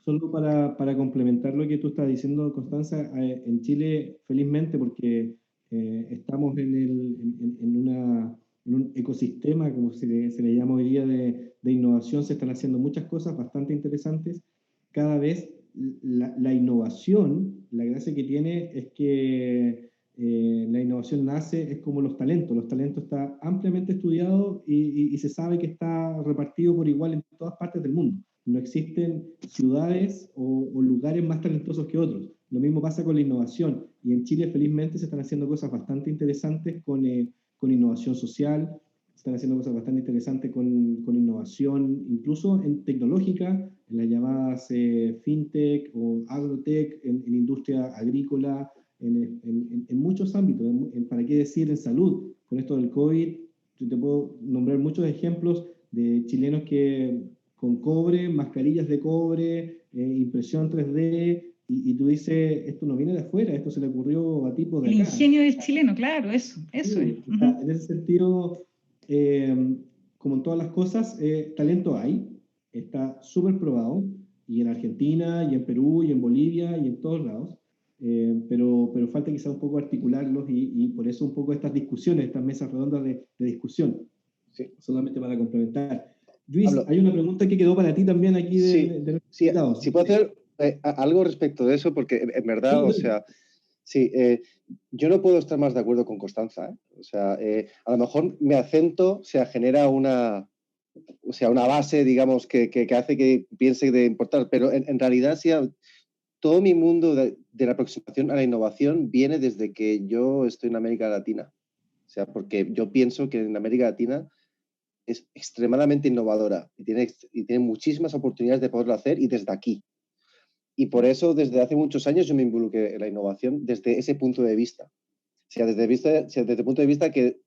Solo para complementar lo que tú estás diciendo, Constanza, en Chile, felizmente, porque estamos en un ecosistema, como se le llama hoy día, de innovación. Se están haciendo muchas cosas bastante interesantes. Cada vez la innovación, la gracia que tiene es que la innovación nace, es como los talentos. Los talentos están ampliamente estudiados y se sabe que está repartido por igual en todas partes del mundo. No existen ciudades o lugares más talentosos que otros. Lo mismo pasa con la innovación. Y en Chile, felizmente, se están haciendo cosas bastante interesantes con innovación social, se están haciendo cosas bastante interesantes con innovación, incluso en tecnológica, en las llamadas fintech o agrotech, en industria agrícola, en muchos ámbitos. ¿Para qué decir en salud? Con esto del COVID, yo te puedo nombrar muchos ejemplos de chilenos que con cobre, mascarillas de cobre, impresión 3D, y tú dices, esto no viene de afuera, esto se le ocurrió a tipos de acá. El ingenio del chileno, claro, eso Sí, es. En ese sentido, como en todas las cosas, talento hay, está súper probado, y en Argentina, y en Perú, y en Bolivia, y en todos lados, pero falta quizá un poco articularlos, y por eso un poco estas discusiones, estas mesas redondas de discusión, sí. Solamente para complementar. Luis, hay una pregunta que quedó para ti también aquí de sí, si puedo hacer algo respecto de eso, porque en verdad, sí, o sea, sí, yo no puedo estar más de acuerdo con Constanza, ¿eh? O sea, a lo mejor mi acento, o sea, genera una base, digamos, que hace que piense de importar, pero en realidad, sí, todo mi mundo de la aproximación a la innovación viene desde que yo estoy en América Latina. O sea, porque yo pienso que en América Latina es extremadamente innovadora y tiene muchísimas oportunidades de poderlo hacer, y desde aquí. Y por eso, desde hace muchos años, yo me involucré en la innovación desde ese punto de vista. O sea, desde el punto de vista que,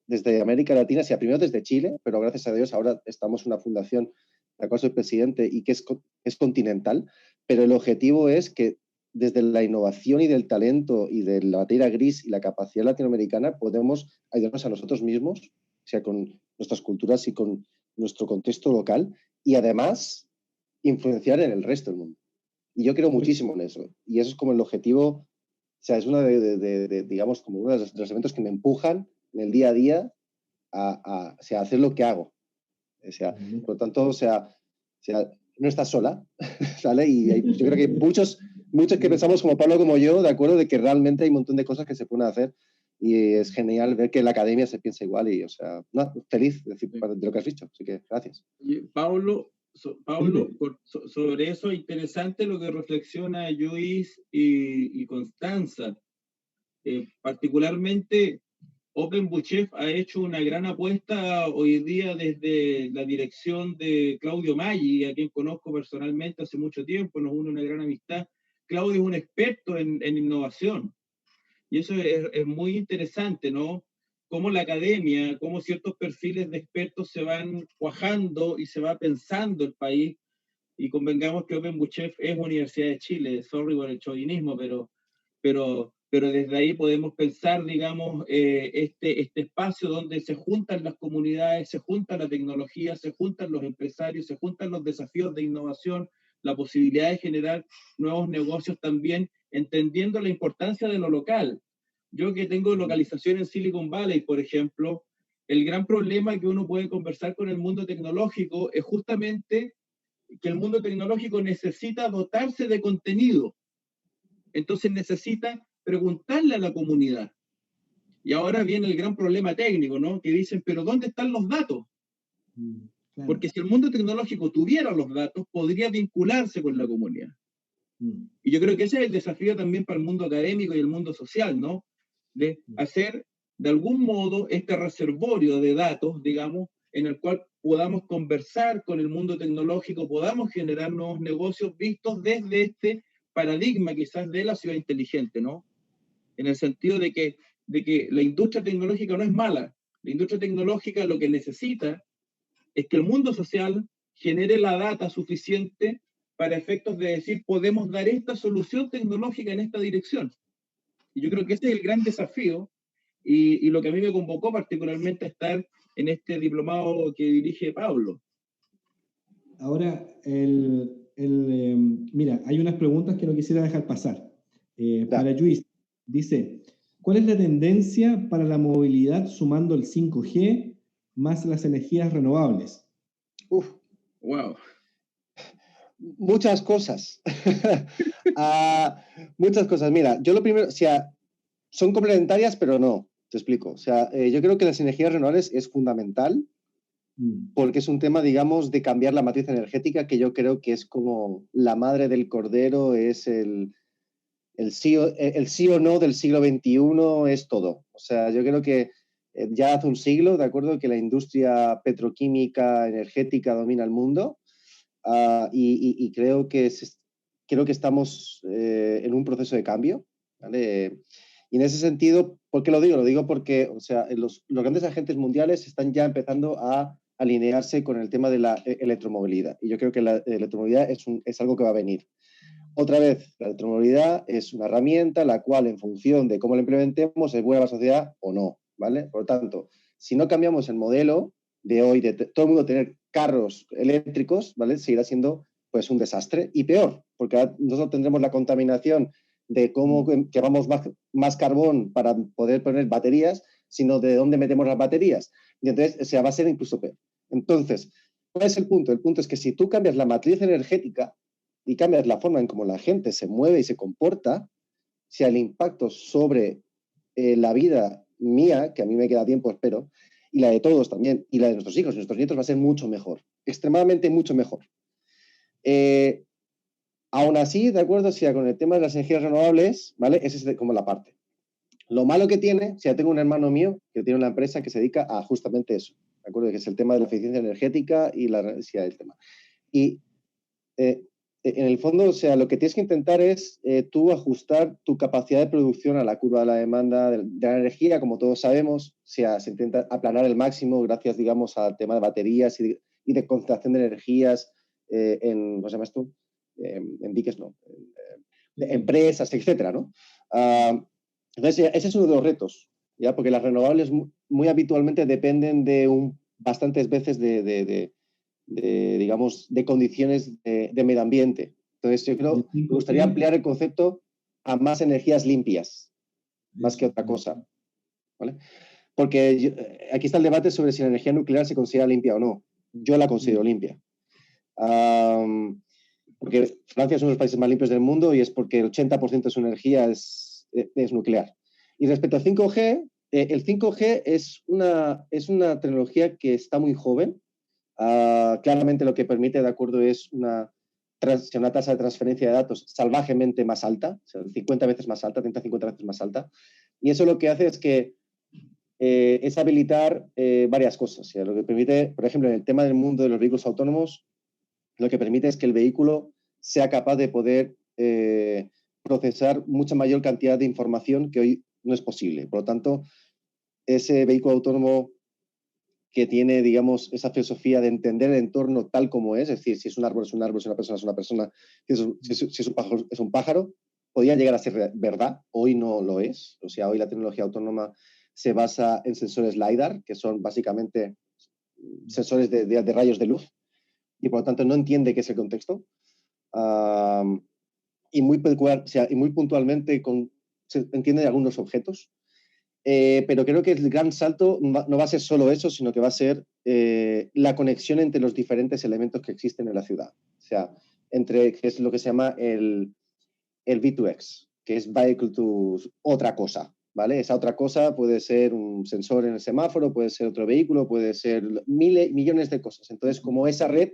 desde América Latina, primero desde Chile, pero gracias a Dios ahora estamos en una fundación, la cual soy presidente, y que es continental, pero el objetivo es que desde la innovación y del talento y de la materia gris y la capacidad latinoamericana podemos ayudarnos a nosotros mismos, o sea, con nuestras culturas y con nuestro contexto local, y además influenciar en el resto del mundo. Y yo creo muchísimo en eso. Y eso es como el objetivo, o sea, es una digamos, como uno de los elementos que me empujan en el día a día a hacer lo que hago. O sea, por lo tanto, o sea, no estás sola, ¿vale? Y yo creo que muchos que pensamos como Pablo, como yo, de acuerdo, de que realmente hay un montón de cosas que se pueden hacer, y es genial ver que en la academia se piensa igual, y, o sea, no, feliz de lo que has dicho, así que gracias. Pablo, sobre eso, interesante lo que reflexiona Luis y Constanza. Particularmente, OpenBuchef ha hecho una gran apuesta hoy día desde la dirección de Claudio Maggi, a quien conozco personalmente hace mucho tiempo, nos une una gran amistad. Claudio es un experto en innovación, y eso es muy interesante, ¿no? Cómo la academia, cómo ciertos perfiles de expertos se van cuajando y se va pensando el país. Y convengamos que OpenBuchef es Universidad de Chile, sorry por el chauvinismo, pero desde ahí podemos pensar, digamos, este espacio donde se juntan las comunidades, se junta la tecnología, se juntan los empresarios, se juntan los desafíos de innovación, la posibilidad de generar nuevos negocios también, entendiendo la importancia de lo local. Yo que tengo localización en Silicon Valley, por ejemplo, el gran problema que uno puede conversar con el mundo tecnológico es justamente que el mundo tecnológico necesita dotarse de contenido. Entonces necesita preguntarle a la comunidad. Y ahora viene el gran problema técnico, ¿no? Que dicen, pero ¿dónde están los datos? Claro. Porque si el mundo tecnológico tuviera los datos, podría vincularse con la comunidad. Y yo creo que ese es el desafío también para el mundo académico y el mundo social, ¿no? De hacer, de algún modo, este reservorio de datos, digamos, en el cual podamos conversar con el mundo tecnológico, podamos generar nuevos negocios vistos desde este paradigma quizás de la ciudad inteligente, ¿no? En el sentido de que la industria tecnológica no es mala. La industria tecnológica lo que necesita es que el mundo social genere la data suficiente para efectos de decir, podemos dar esta solución tecnológica en esta dirección. Y yo creo que ese es el gran desafío y lo que a mí me convocó particularmente a estar en este diplomado que dirige Pablo. Ahora, mira, hay unas preguntas que no quisiera dejar pasar. Para Luis, dice, ¿cuál es la tendencia para la movilidad sumando el 5G más las energías renovables? Wow. Muchas cosas. Muchas cosas. Mira, yo lo primero, o sea, son complementarias, pero no, te explico. O sea, yo creo que las energías renovables es fundamental porque es un tema, digamos, de cambiar la matriz energética, que yo creo que es como la madre del cordero, es el sí o no del siglo XXI, es todo. O sea, yo creo que ya hace un siglo, de acuerdo, que la industria petroquímica energética domina el mundo. Y creo que estamos en un proceso de cambio, ¿vale? Y en ese sentido, ¿por qué lo digo? Lo digo porque, o sea, los grandes agentes mundiales están ya empezando a alinearse con el tema de la electromovilidad. Y yo creo que la electromovilidad es algo que va a venir. Otra vez, la electromovilidad es una herramienta la cual, en función de cómo la implementemos, es buena para la sociedad o no, ¿vale? Por lo tanto, si no cambiamos el modelo de hoy, de todo el mundo tener carros eléctricos, ¿vale? Seguirá siendo, pues, un desastre y peor, porque nosotros tendremos la contaminación de cómo quemamos más carbón para poder poner baterías, sino de dónde metemos las baterías. Y entonces, o sea, va a ser incluso peor. Entonces, ¿cuál es el punto? El punto es que si tú cambias la matriz energética y cambias la forma en cómo la gente se mueve y se comporta, si el impacto sobre la vida mía, que a mí me queda tiempo, espero, y la de todos también, y la de nuestros hijos y nuestros nietos va a ser mucho mejor, extremadamente mucho mejor. Aún así, de acuerdo, si con el tema de las energías renovables, ¿vale? Esa es como la parte. Lo malo que tiene, si ya tengo un hermano mío que tiene una empresa que se dedica a justamente eso, ¿de acuerdo? Que es el tema de la eficiencia energética y la necesidad del tema. Y en el fondo, o sea, lo que tienes que intentar es tú ajustar tu capacidad de producción a la curva de la demanda de la energía, como todos sabemos. O sea, se intenta aplanar el máximo gracias, digamos, al tema de baterías y de concentración de energías ¿cómo se llama esto? En diques, no. Empresas, etcétera, ¿no? Entonces, ese es uno de los retos, ¿ya? Porque las renovables muy habitualmente dependen de bastantes veces digamos, de condiciones de medio ambiente. Entonces, yo creo que me gustaría ampliar el concepto a más energías limpias, más que otra cosa, ¿vale? Porque aquí está el debate sobre si la energía nuclear se considera limpia o no. Yo la considero limpia. Porque Francia es uno de los países más limpios del mundo y es porque el 80% de su energía es nuclear. Y respecto al 5G, el 5G es una tecnología que está muy joven. Claramente lo que permite, de acuerdo, es una tasa de transferencia de datos salvajemente más alta, o sea, 50 veces más alta, 30-50 veces más alta. Y eso lo que hace es que es habilitar varias cosas. O sea, lo que permite, por ejemplo, en el tema del mundo de los vehículos autónomos, lo que permite es que el vehículo sea capaz de poder procesar mucha mayor cantidad de información que hoy no es posible. Por lo tanto, ese vehículo autónomo que tiene, digamos, esa filosofía de entender el entorno tal como es decir, si es un árbol, es un árbol, si es una persona, es una persona, si es un pájaro, es un pájaro, podría llegar a ser verdad. Hoy no lo es. O sea, hoy la tecnología autónoma se basa en sensores LiDAR, que son básicamente sensores de rayos de luz, y por lo tanto no entiende qué es el contexto. Y muy puntualmente se entiende de algunos objetos. pero creo que el gran salto no va a ser solo eso, sino que va a ser la conexión entre los diferentes elementos que existen en la ciudad. O sea, que es lo que se llama el V2X, que es Vehicle to otra cosa, ¿vale? Esa otra cosa puede ser un sensor en el semáforo, puede ser otro vehículo, puede ser millones de cosas. Entonces, como esa red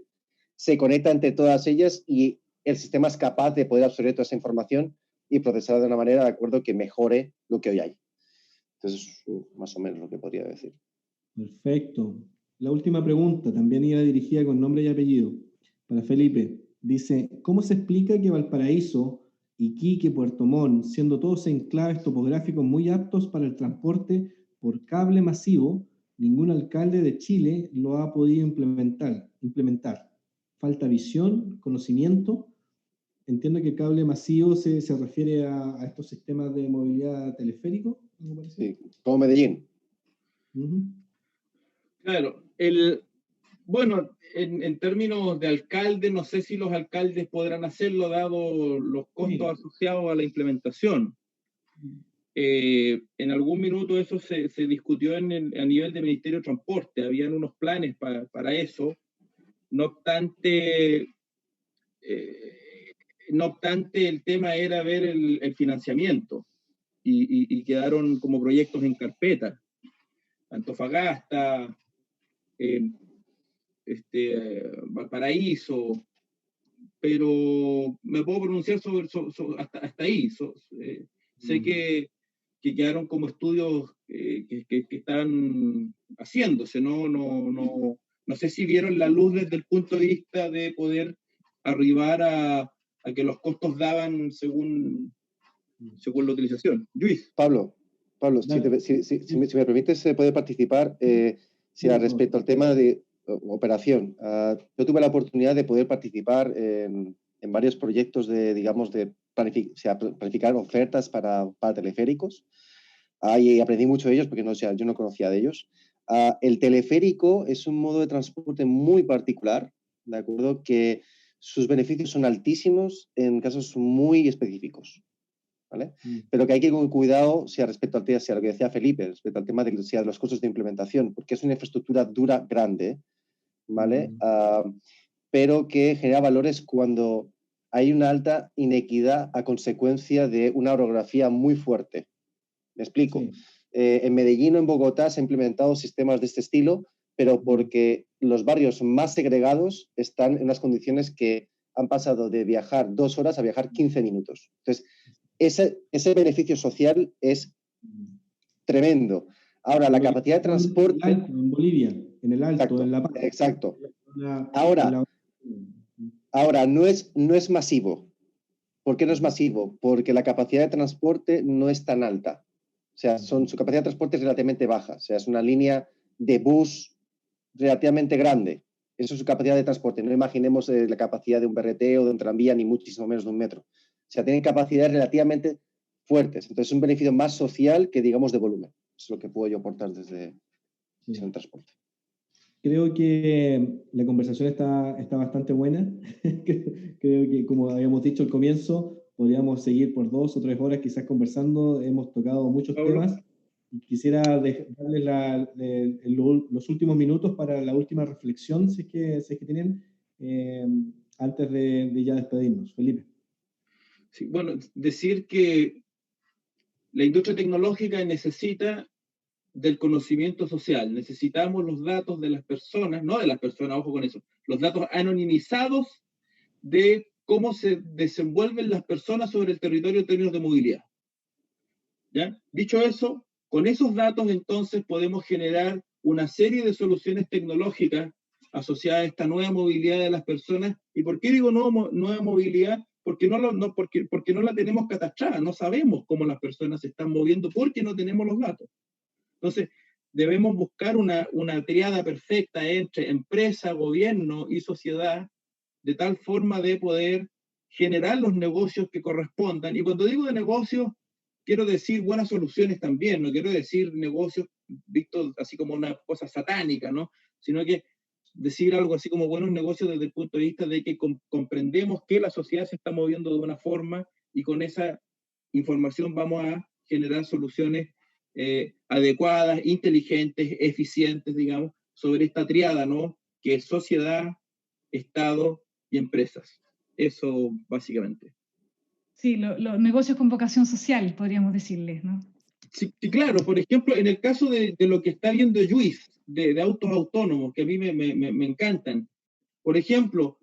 se conecta entre todas ellas y el sistema es capaz de poder absorber toda esa información y procesarla de una manera de acuerdo que mejore lo que hoy hay. Entonces, más o menos lo que podría decir. Perfecto. La última pregunta también iba dirigida con nombre y apellido. Para Felipe, dice, ¿cómo se explica que Valparaíso, Iquique, Puerto Montt, siendo todos enclaves topográficos muy aptos para el transporte por cable masivo, ningún alcalde de Chile lo ha podido implementar? ¿Falta visión, conocimiento? Entiendo que cable masivo se refiere a estos sistemas de movilidad teleférico, ¿me parece? Sí, como Medellín. Claro, bueno, en términos de alcalde, no sé si los alcaldes podrán hacerlo dado los costos asociados a la implementación. En algún minuto eso se discutió a nivel de Ministerio de Transporte, habían unos planes para eso, no obstante, el tema era ver el financiamiento y quedaron como proyectos en carpeta. Antofagasta, Valparaíso, pero me puedo pronunciar hasta ahí. Sé que quedaron como estudios que están haciéndose, no sé si vieron la luz desde el punto de vista de poder arribar a que los costos daban según la utilización. Luis. Pablo, si me permites, se puede participar respecto al tema de operación. Yo tuve la oportunidad de poder participar en varios proyectos de planificar ofertas para teleféricos. Y aprendí mucho de ellos porque yo no conocía de ellos. El teleférico es un modo de transporte muy particular, ¿de acuerdo? Que sus beneficios son altísimos en casos muy específicos, ¿vale? Pero que hay que ir con cuidado respecto al tema, lo que decía Felipe, respecto al tema de los costos de implementación, porque es una infraestructura dura, grande, ¿vale? Pero que genera valores cuando hay una alta inequidad a consecuencia de una orografía muy fuerte. Me explico. Sí. En Medellín o en Bogotá se han implementado sistemas de este estilo, pero porque los barrios más segregados están en unas condiciones que han pasado de viajar 2 horas a viajar 15 minutos. Entonces, ese beneficio social es tremendo. Ahora, la capacidad de transporte... En Bolivia, en el Alto, exacto, en La Paz. Exacto. Ahora no es masivo. ¿Por qué no es masivo? Porque la capacidad de transporte no es tan alta. O sea, su capacidad de transporte es relativamente baja. O sea, es una línea de bus relativamente grande. Eso es su capacidad de transporte. No imaginemos la capacidad de un BRT o de un tranvía, ni muchísimo menos de un metro. O sea, tienen capacidades relativamente fuertes. Entonces, es un beneficio más social que, digamos, de volumen. Eso es lo que puedo yo aportar desde el transporte. Creo que la conversación está bastante buena. Creo que, como habíamos dicho al comienzo, podríamos seguir por 2 o 3 horas quizás conversando. Hemos tocado muchos temas. Quisiera darles los últimos minutos para la última reflexión, si es que tienen, antes de ya despedirnos. Felipe. Sí, bueno, decir que la industria tecnológica necesita del conocimiento social. Necesitamos los datos de las personas, no de las personas, ojo con eso, los datos anonimizados de cómo se desenvuelven las personas sobre el territorio en términos de movilidad. ¿Ya? Dicho eso, con esos datos entonces podemos generar una serie de soluciones tecnológicas asociadas a esta nueva movilidad de las personas. ¿Y por qué digo nueva movilidad? Porque no la tenemos catastrada, no sabemos cómo las personas se están moviendo porque no tenemos los datos. Entonces, debemos buscar una triada perfecta entre empresa, gobierno y sociedad, de tal forma de poder generar los negocios que correspondan. Y cuando digo de negocios, quiero decir buenas soluciones también, no quiero decir negocios vistos así como una cosa satánica, ¿no? Sino que decir algo así como buenos negocios desde el punto de vista de que comprendemos que la sociedad se está moviendo de una forma y con esa información vamos a generar soluciones adecuadas, inteligentes, eficientes, digamos, sobre esta triada, ¿no? Que es sociedad, Estado y empresas. Eso básicamente. Sí, los negocios con vocación social, podríamos decirles, ¿no? Sí, claro, por ejemplo, en el caso de lo que está viendo Lluís, de autos autónomos, que a mí me encantan. Por ejemplo,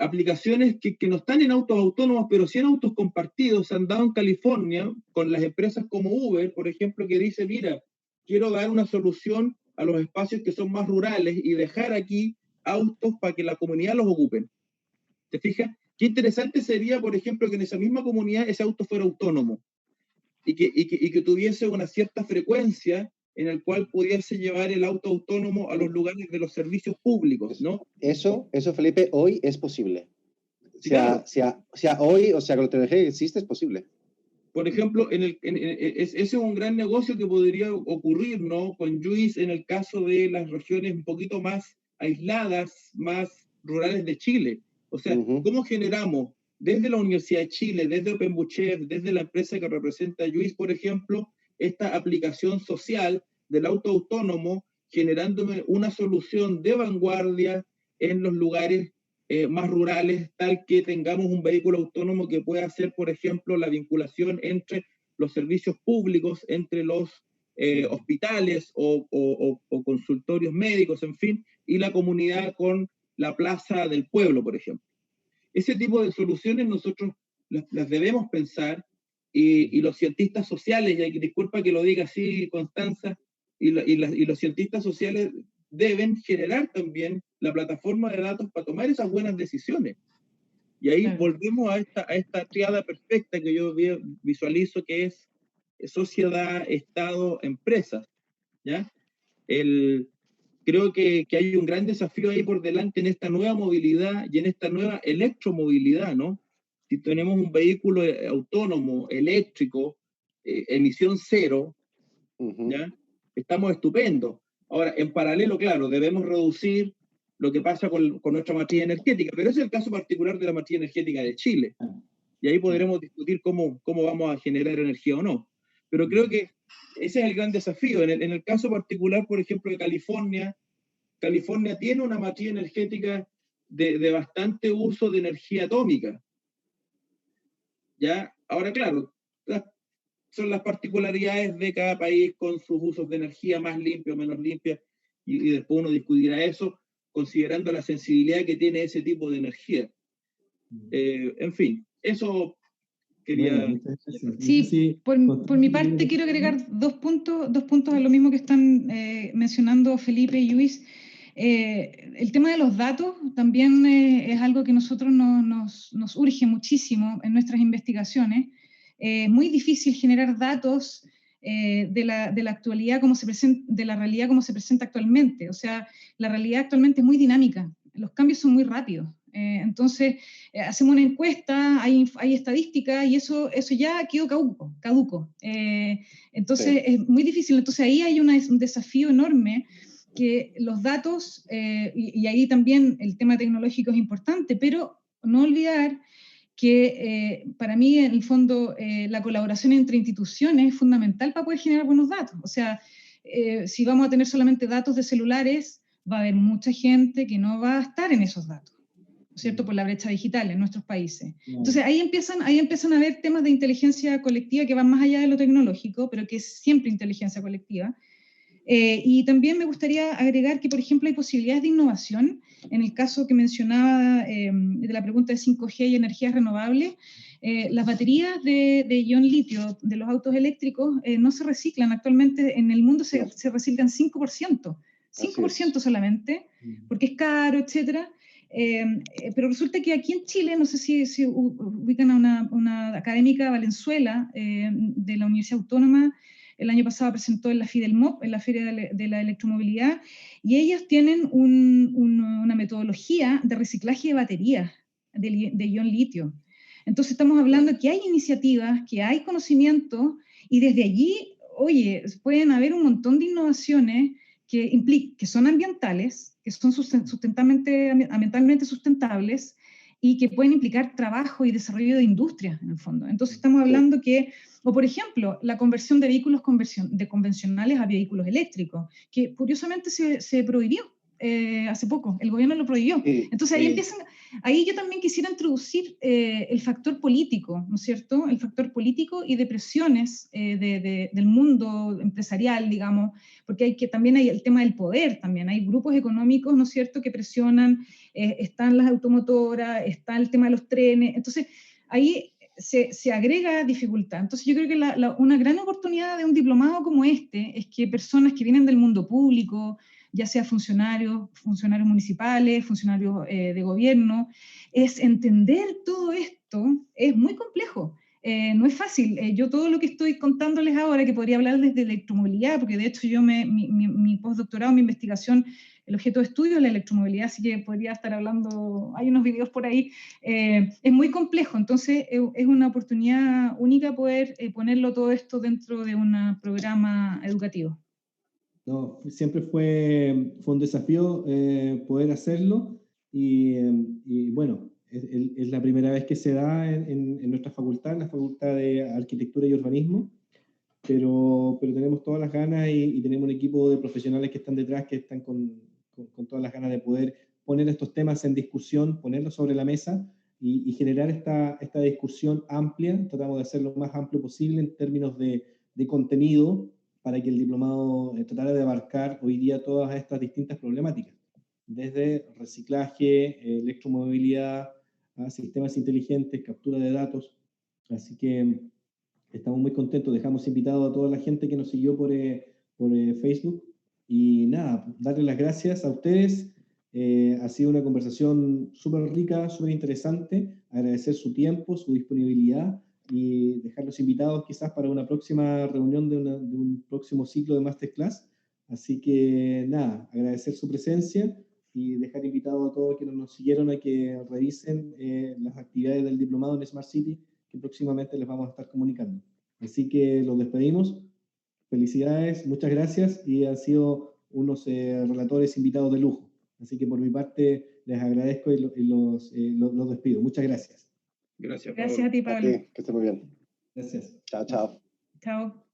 aplicaciones que no están en autos autónomos, pero sí en autos compartidos, se han dado en California con las empresas como Uber, por ejemplo, que dice, mira, quiero dar una solución a los espacios que son más rurales y dejar aquí autos para que la comunidad los ocupen. ¿Te fijas? Qué interesante sería, por ejemplo, que en esa misma comunidad ese auto fuera autónomo y que tuviese una cierta frecuencia en el cual pudiese llevar el auto autónomo a los lugares de los servicios públicos, ¿no? Eso, Felipe, hoy es posible. Sí, claro. Hoy, o sea, con la tecnología que existe, es posible. Por ejemplo, ese es un gran negocio que podría ocurrir, ¿no? Con Lluís en el caso de las regiones un poquito más aisladas, más rurales de Chile. O sea, ¿cómo generamos desde la Universidad de Chile, desde OpenBuchef, desde la empresa que representa a Lluís, por ejemplo, esta aplicación social del auto autónomo, generándome una solución de vanguardia en los lugares más rurales, tal que tengamos un vehículo autónomo que pueda hacer, por ejemplo, la vinculación entre los servicios públicos, entre los hospitales o consultorios médicos, en fin, y la comunidad con la plaza del pueblo, por ejemplo. Ese tipo de soluciones nosotros las debemos pensar y los cientistas sociales, y disculpa que lo diga así, Constanza, y los cientistas sociales deben generar también la plataforma de datos para tomar esas buenas decisiones. Y ahí volvemos a esta triada perfecta que yo visualizo, que es sociedad, Estado, empresas, ¿ya? Creo que hay un gran desafío ahí por delante en esta nueva movilidad y en esta nueva electromovilidad, ¿no? Si tenemos un vehículo autónomo, eléctrico, emisión cero, ¿ya? Estamos estupendos. Ahora, en paralelo, claro, debemos reducir lo que pasa con nuestra matriz energética, pero ese es el caso particular de la matriz energética de Chile. Y ahí podremos discutir cómo vamos a generar energía o no. Pero creo que ese es el gran desafío. En el caso particular, por ejemplo, de California tiene una matriz energética de bastante uso de energía atómica. ¿Ya? Ahora, claro, son las particularidades de cada país con sus usos de energía más limpia o menos limpia, y después uno discutirá eso considerando la sensibilidad que tiene ese tipo de energía. En fin, eso quería... Bueno, sí, por mi parte quiero agregar dos puntos a lo mismo que están mencionando Felipe y Lluís. El tema de los datos también es algo que nosotros nos urge muchísimo en nuestras investigaciones. Es muy difícil generar datos de la actualidad como se presenta, de la realidad como se presenta actualmente. O sea, la realidad actualmente es muy dinámica, los cambios son muy rápidos. Entonces, hacemos una encuesta, hay estadísticas y eso ya quedó caduco. Entonces, sí, es muy difícil. Entonces, ahí hay un desafío enorme, que los datos, y ahí también el tema tecnológico es importante, pero no olvidar que para mí, en el fondo, la colaboración entre instituciones es fundamental para poder generar buenos datos. O sea, si vamos a tener solamente datos de celulares, va a haber mucha gente que no va a estar en esos datos, ¿cierto? Por la brecha digital en nuestros países. Entonces, ahí empiezan a haber temas de inteligencia colectiva que van más allá de lo tecnológico, pero que es siempre inteligencia colectiva. Y también me gustaría agregar que, por ejemplo, hay posibilidades de innovación. En el caso que mencionaba de la pregunta de 5G y energías renovables, las baterías de ion litio de los autos eléctricos no se reciclan. Actualmente en el mundo se reciclan 5%. 5% solamente, porque es caro, etcétera. Pero resulta que aquí en Chile, no sé si ubican a una académica Valenzuela de la Universidad Autónoma. El año pasado presentó en la FIDELMOP, en la Feria de la Electromovilidad, y ellos tienen una metodología de reciclaje de baterías de ion litio. Entonces estamos hablando que hay iniciativas, que hay conocimiento, y desde allí, oye, pueden haber un montón de innovaciones que son ambientales, que son ambientalmente sustentables, y que pueden implicar trabajo y desarrollo de industrias, en el fondo. Entonces estamos hablando que, o por ejemplo, la conversión de vehículos convencionales a vehículos eléctricos, que curiosamente se prohibió hace poco, el gobierno lo prohibió. Entonces ahí yo también quisiera introducir el factor político, ¿no es cierto? El factor político y de presiones del mundo empresarial, digamos, porque también hay el tema del poder, también hay grupos económicos, ¿no es cierto?, que presionan, están las automotoras, está el tema de los trenes, entonces ahí se agrega dificultad. Entonces yo creo que una gran oportunidad de un diplomado como este es que personas que vienen del mundo público, ya sea funcionarios municipales, funcionarios de gobierno, es entender todo esto, es muy complejo. No es fácil. Yo todo lo que estoy contándoles ahora, que podría hablar desde electromovilidad, porque de hecho yo mi postdoctorado, mi investigación, el objeto de estudio es la electromovilidad, así que podría estar hablando, hay unos videos por ahí, es muy complejo, entonces es una oportunidad única poder ponerlo todo esto dentro de un programa educativo. No, siempre fue un desafío poder hacerlo y bueno, es la primera vez que se da en nuestra facultad, en la Facultad de Arquitectura y Urbanismo, pero tenemos todas las ganas y tenemos un equipo de profesionales que están detrás, que están con todas las ganas de poder poner estos temas en discusión, ponerlos sobre la mesa y generar esta discusión amplia. Tratamos de hacerlo lo más amplio posible en términos de contenido, para que el diplomado tratara de abarcar hoy día todas estas distintas problemáticas, desde reciclaje, electromovilidad, a sistemas inteligentes, captura de datos. Así que estamos muy contentos. Dejamos invitado a toda la gente que nos siguió por Facebook. Y nada, darles las gracias a ustedes. Ha sido una conversación súper rica, súper interesante. Agradecer su tiempo, su disponibilidad y dejarlos invitados quizás para una próxima reunión de un próximo ciclo de Masterclass. Así que nada, agradecer su presencia y dejar invitado a todos quienes nos siguieron a que revisen las actividades del diplomado en Smart City que próximamente les vamos a estar comunicando. Así que los despedimos. Felicidades, muchas gracias y han sido unos relatores invitados de lujo. Así que por mi parte les agradezco y los despido. Muchas gracias. Gracias, Gracias a ti, Pablo. Que esté muy bien. Gracias. Chao, chao. Chao.